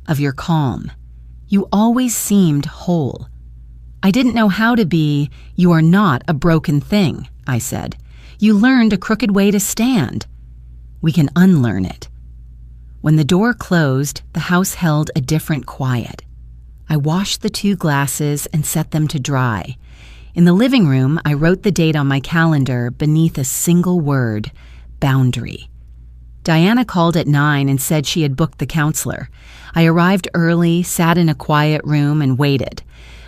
of your calm. You always seemed whole. I didn't know how to be. You are not a broken thing, I said. You learned a crooked way to stand. We can unlearn it. When the door closed, the house held a different quiet. I washed the 2 glasses and set them to dry. In the living room, I wrote the date on my calendar beneath a single word, boundary. Diana called at 9 and said she had booked the counselor. I arrived early, sat in a quiet room, and waited.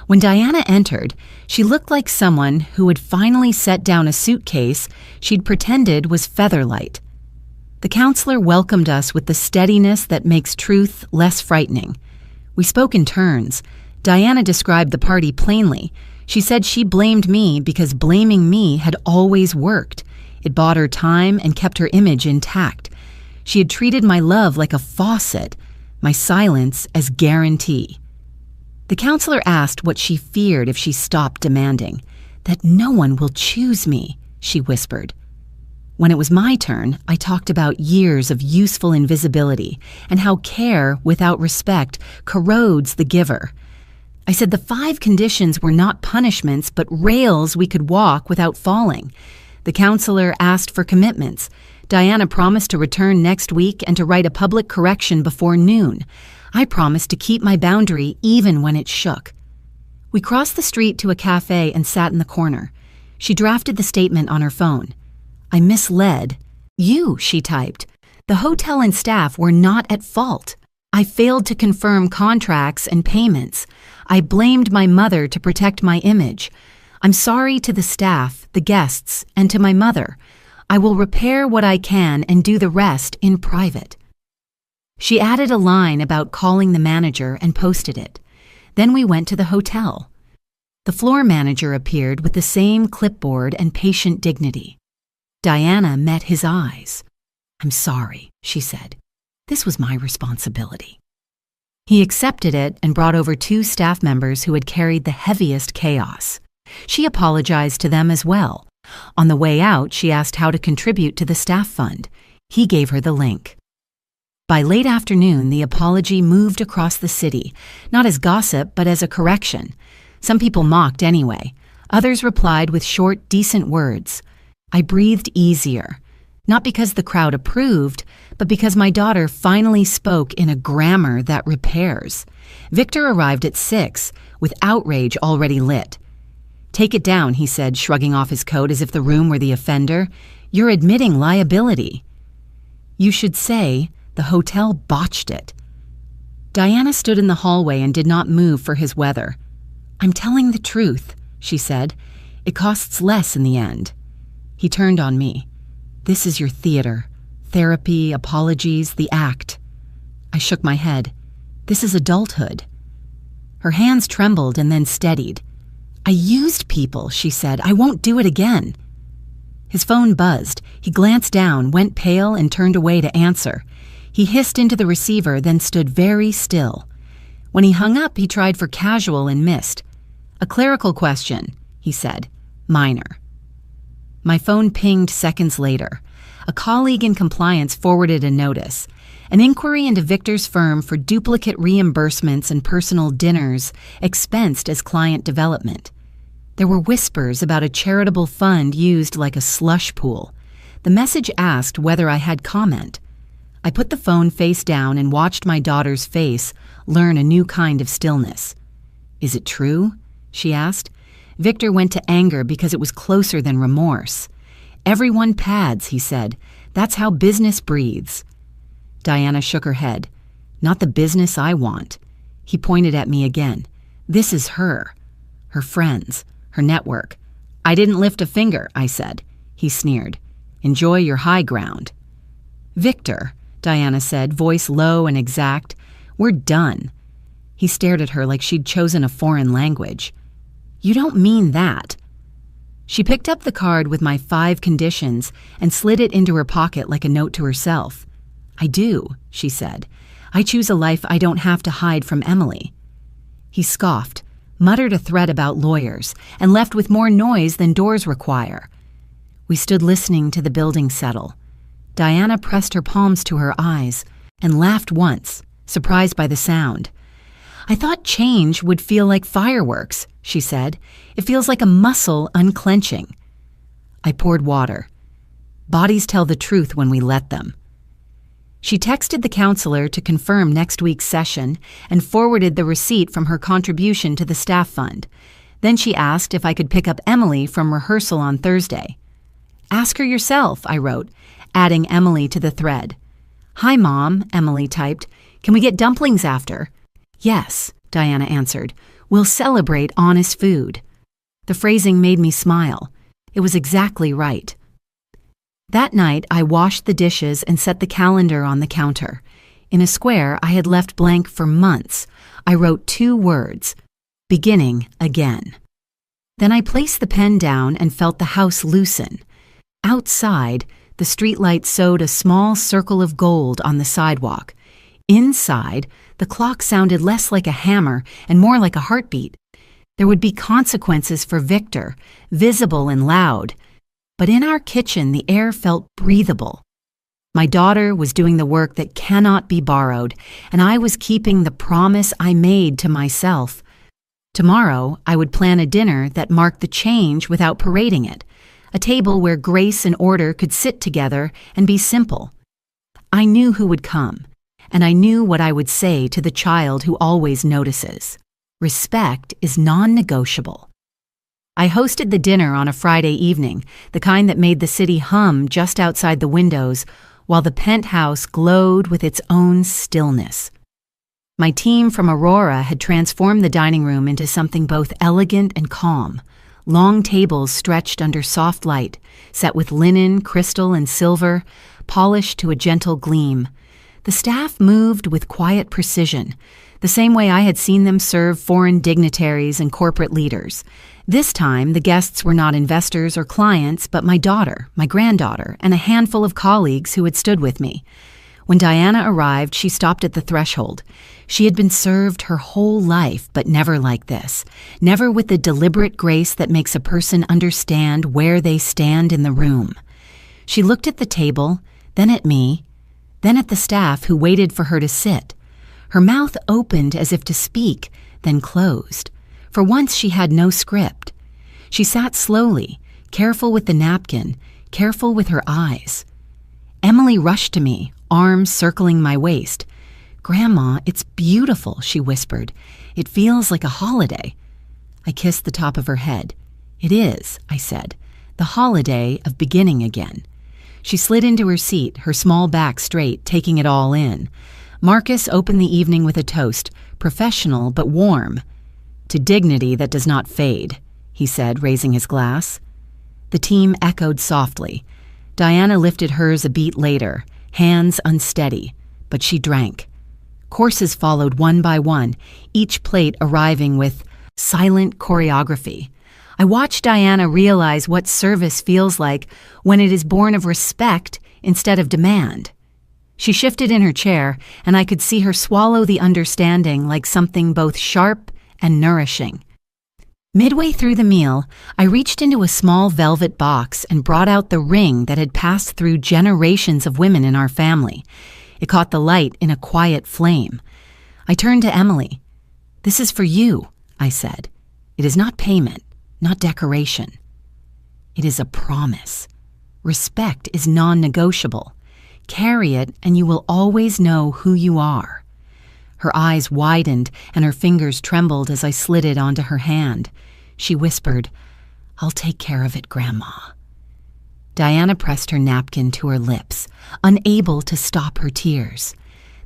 When Diana entered, she looked like someone who had finally set down a suitcase she'd pretended was featherlight. The counselor welcomed us with the steadiness that makes truth less frightening. We spoke in turns. Diana described the party plainly. She said she blamed me because blaming me had always worked. It bought her time and kept her image intact. She had treated my love like a faucet, my silence as guarantee. The counselor asked what she feared if she stopped demanding. That no one will choose me, she whispered. When it was my turn, I talked about years of useful invisibility and how care without respect corrodes the giver. I said the 5 conditions were not punishments but rails we could walk without falling. The counselor asked for commitments. Diana promised to return next week and to write a public correction before noon. I promised to keep my boundary even when it shook. We crossed the street to a cafe and sat in the corner. She drafted the statement on her phone. I misled, You, she typed. The hotel and staff were not at fault. I failed to confirm contracts and payments. I blamed my mother to protect my image. I'm sorry to the staff, the guests, and to my mother. I will repair what I can and do the rest in private. She added a line about calling the manager and posted it. Then we went to the hotel. The floor manager appeared with the same clipboard and patient dignity. Diana met his eyes. I'm sorry, she said. This was my responsibility. He accepted it and brought over 2 staff members who had carried the heaviest chaos. She apologized to them as well. On the way out, she asked how to contribute to the staff fund. He gave her the link. By late afternoon, the apology moved across the city, not as gossip, but as a correction. Some people mocked anyway. Others replied with short, decent words. I breathed easier, not because the crowd approved, but because my daughter finally spoke in a grammar that repairs. Victor arrived at 6, with outrage already lit. Take it down, he said, shrugging off his coat as if the room were the offender. You're admitting liability. You should say, the hotel botched it. Diana stood in the hallway and did not move for his weather. I'm telling the truth, she said. It costs less in the end. He turned on me. This is your theater. Therapy, apologies, the act. I shook my head. This is adulthood. Her hands trembled and then steadied. I used people, she said. I won't do it again. His phone buzzed. He glanced down, went pale, and turned away to answer. He hissed into the receiver, then stood very still. When he hung up, he tried for casual and missed. A clerical question, he said. Minor. My phone pinged seconds later. A colleague in compliance forwarded a notice. An inquiry into Victor's firm for duplicate reimbursements and personal dinners expensed as client development. There were whispers about a charitable fund used like a slush pool. The message asked whether I had comment. I put the phone face down and watched my daughter's face learn a new kind of stillness. Is it true? She asked. Victor went to anger because it was closer than remorse. Everyone pads, he said. That's how business breathes. Diana shook her head. Not the business I want. He pointed at me again. This is her. Her friends. Her network. I didn't lift a finger, I said. He sneered. Enjoy your high ground. Victor, Diana said, voice low and exact. We're done. He stared at her like she'd chosen a foreign language. You don't mean that. She picked up the card with my 5 conditions and slid it into her pocket like a note to herself. I do, she said. I choose a life I don't have to hide from Emily. He scoffed, muttered a threat about lawyers, and left with more noise than doors require. We stood listening to the building settle. Diana pressed her palms to her eyes and laughed once, surprised by the sound. I thought change would feel like fireworks, she said. It feels like a muscle unclenching. I poured water. Bodies tell the truth when we let them. She texted the counselor to confirm next week's session and forwarded the receipt from her contribution to the staff fund. Then she asked if I could pick up Emily from rehearsal on Thursday. Ask her yourself, I wrote, adding Emily to the thread. Hi, Mom, Emily typed. Can we get dumplings after? Yes, Diana answered. We'll celebrate honest food. The phrasing made me smile. It was exactly right. That night, I washed the dishes and set the calendar on the counter. In a square I had left blank for months, I wrote 2 words, beginning again. Then I placed the pen down and felt the house loosen. Outside, the streetlight sewed a small circle of gold on the sidewalk. Inside, the clock sounded less like a hammer and more like a heartbeat. There would be consequences for Victor, visible and loud. But in our kitchen, the air felt breathable. My daughter was doing the work that cannot be borrowed, and I was keeping the promise I made to myself. Tomorrow, I would plan a dinner that marked the change without parading it, a table where grace and order could sit together and be simple. I knew who would come, and I knew what I would say to the child who always notices. Respect is non-negotiable. I hosted the dinner on a Friday evening, the kind that made the city hum just outside the windows, while the penthouse glowed with its own stillness. My team from Aurora had transformed the dining room into something both elegant and calm. Long tables stretched under soft light, set with linen, crystal, and silver, polished to a gentle gleam. The staff moved with quiet precision, the same way I had seen them serve foreign dignitaries and corporate leaders. This time, the guests were not investors or clients, but my daughter, my granddaughter, and a handful of colleagues who had stood with me. When Diana arrived, she stopped at the threshold. She had been served her whole life, but never like this. Never with the deliberate grace that makes a person understand where they stand in the room. She looked at the table, then at me, then at the staff who waited for her to sit. Her mouth opened as if to speak, then closed. For once she had no script. She sat slowly, careful with the napkin, careful with her eyes. Emily rushed to me, arms circling my waist. "Grandma, it's beautiful," she whispered. "It feels like a holiday." I kissed the top of her head. "It is," I said, "the holiday of beginning again." She slid into her seat, her small back straight, taking it all in. Marcus opened the evening with a toast, professional but warm. "To dignity that does not fade," he said, raising his glass. The team echoed softly. Diana lifted hers a beat later, hands unsteady, but she drank. Courses followed one by one, each plate arriving with silent choreography. I watched Diana realize what service feels like when it is born of respect instead of demand. She shifted in her chair, and I could see her swallow the understanding like something both sharp and nourishing. Midway through the meal, I reached into a small velvet box and brought out the ring that had passed through generations of women in our family. It caught the light in a quiet flame. I turned to Emily. "This is for you," I said. "It is not payment, not decoration. It is a promise. Respect is non-negotiable. Carry it and you will always know who you are." Her eyes widened and her fingers trembled as I slid it onto her hand. She whispered, "I'll take care of it, Grandma." Diana pressed her napkin to her lips, unable to stop her tears.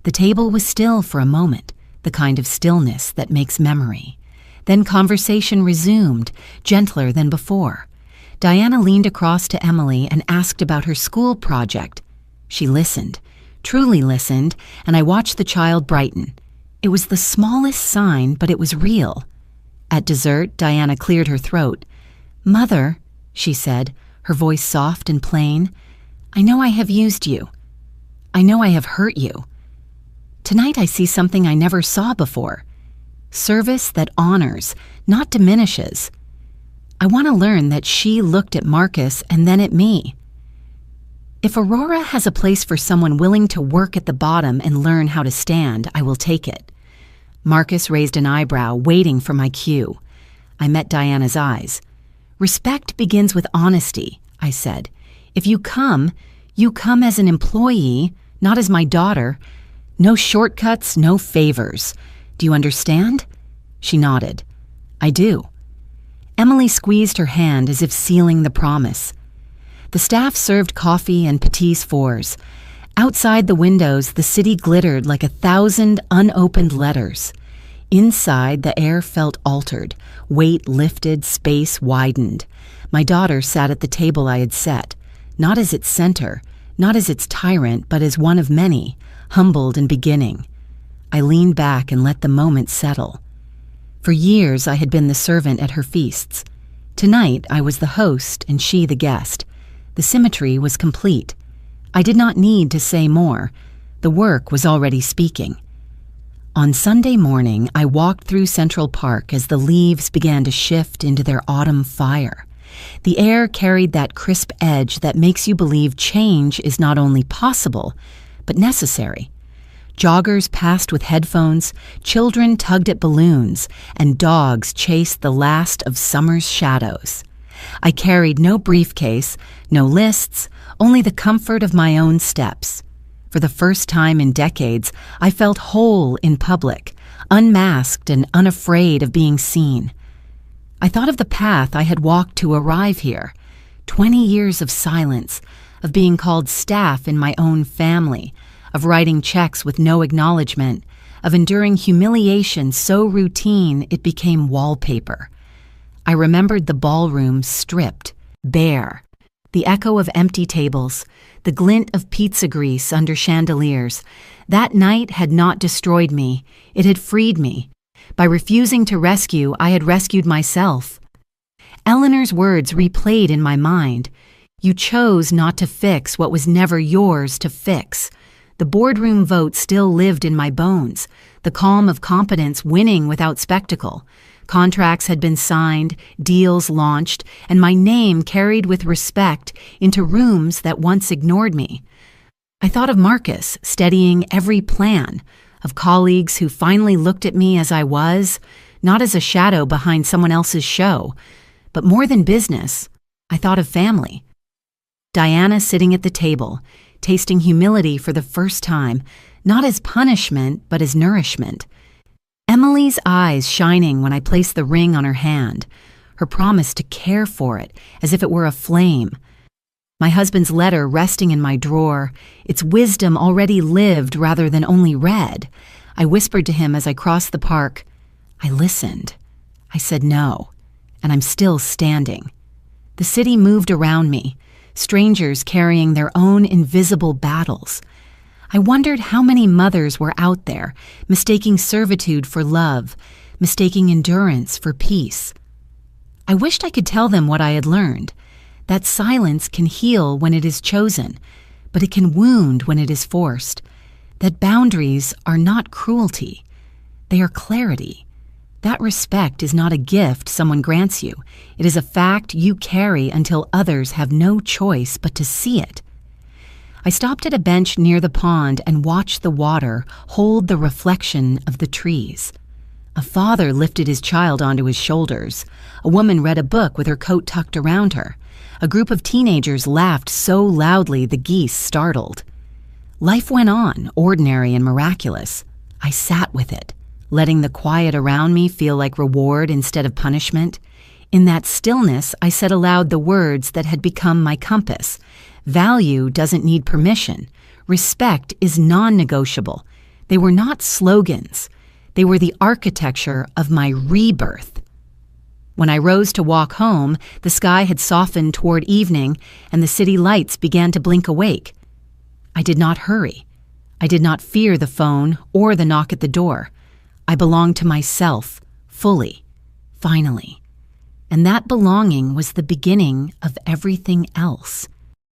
The table was still for a moment, the kind of stillness that makes memory. Then conversation resumed, gentler than before. Diana leaned across to Emily and asked about her school project. She listened, truly listened, and I watched the child brighten. It was the smallest sign, but it was real. At dessert, Diana cleared her throat. "Mother," she said, her voice soft and plain, "I know I have used you. I know I have hurt you. Tonight I see something I never saw before. Service that honors, not diminishes. I want to learn that she looked at Marcus and then at me. If Aurora has a place for someone willing to work at the bottom and learn how to stand, I will take it." Marcus raised an eyebrow, waiting for my cue. I met Diana's eyes. "Respect begins with honesty," I said. "If you come as an employee, not as my daughter. No shortcuts, no favors. Do you understand?" She nodded. "I do." Emily squeezed her hand as if sealing the promise. The staff served coffee and petits fours. Outside the windows, the city glittered like 1,000 unopened letters. Inside, the air felt altered. Weight lifted, space widened. My daughter sat at the table I had set, not as its center, not as its tyrant, but as one of many, humbled and beginning. I leaned back and let the moment settle. For years, I had been the servant at her feasts. Tonight, I was the host and she the guest. The symmetry was complete. I did not need to say more. The work was already speaking. On Sunday morning, I walked through Central Park as the leaves began to shift into their autumn fire. The air carried that crisp edge that makes you believe change is not only possible, but necessary. Joggers passed with headphones, children tugged at balloons, and dogs chased the last of summer's shadows. I carried no briefcase, no lists, only the comfort of my own steps. For the first time in decades, I felt whole in public, unmasked and unafraid of being seen. I thought of the path I had walked to arrive here. 20 years of silence, of being called staff in my own family, of writing checks with no acknowledgement, of enduring humiliation so routine it became wallpaper. I remembered the ballroom stripped, bare, the echo of empty tables, the glint of pizza grease under chandeliers. That night had not destroyed me, it had freed me. By refusing to rescue, I had rescued myself. Eleanor's words replayed in my mind. You chose not to fix what was never yours to fix. The boardroom vote still lived in my bones, the calm of competence winning without spectacle. Contracts had been signed, deals launched, and my name carried with respect into rooms that once ignored me. I thought of Marcus steadying every plan, of colleagues who finally looked at me as I was, not as a shadow behind someone else's show. But more than business, I thought of family. Diana sitting at the table, tasting humility for the first time, not as punishment, but as nourishment. Emily's eyes shining when I placed the ring on her hand, her promise to care for it as if it were a flame. My husband's letter resting in my drawer, its wisdom already lived rather than only read. I whispered to him as I crossed the park. I listened. I said no, and I'm still standing. The city moved around me, strangers carrying their own invisible battles. I wondered how many mothers were out there, mistaking servitude for love, mistaking endurance for peace. I wished I could tell them what I had learned, that silence can heal when it is chosen, but it can wound when it is forced, that boundaries are not cruelty, they are clarity. That respect is not a gift someone grants you. It is a fact you carry until others have no choice but to see it. I stopped at a bench near the pond and watched the water hold the reflection of the trees. A father lifted his child onto his shoulders. A woman read a book with her coat tucked around her. A group of teenagers laughed so loudly the geese startled. Life went on, ordinary and miraculous. I sat with it, letting the quiet around me feel like reward instead of punishment. In that stillness, I said aloud the words that had become my compass. Value doesn't need permission. Respect is non-negotiable. They were not slogans. They were the architecture of my rebirth. When I rose to walk home, the sky had softened toward evening, and the city lights began to blink awake. I did not hurry. I did not fear the phone or the knock at the door. I belonged to myself, fully, finally. And that belonging was the beginning of everything else.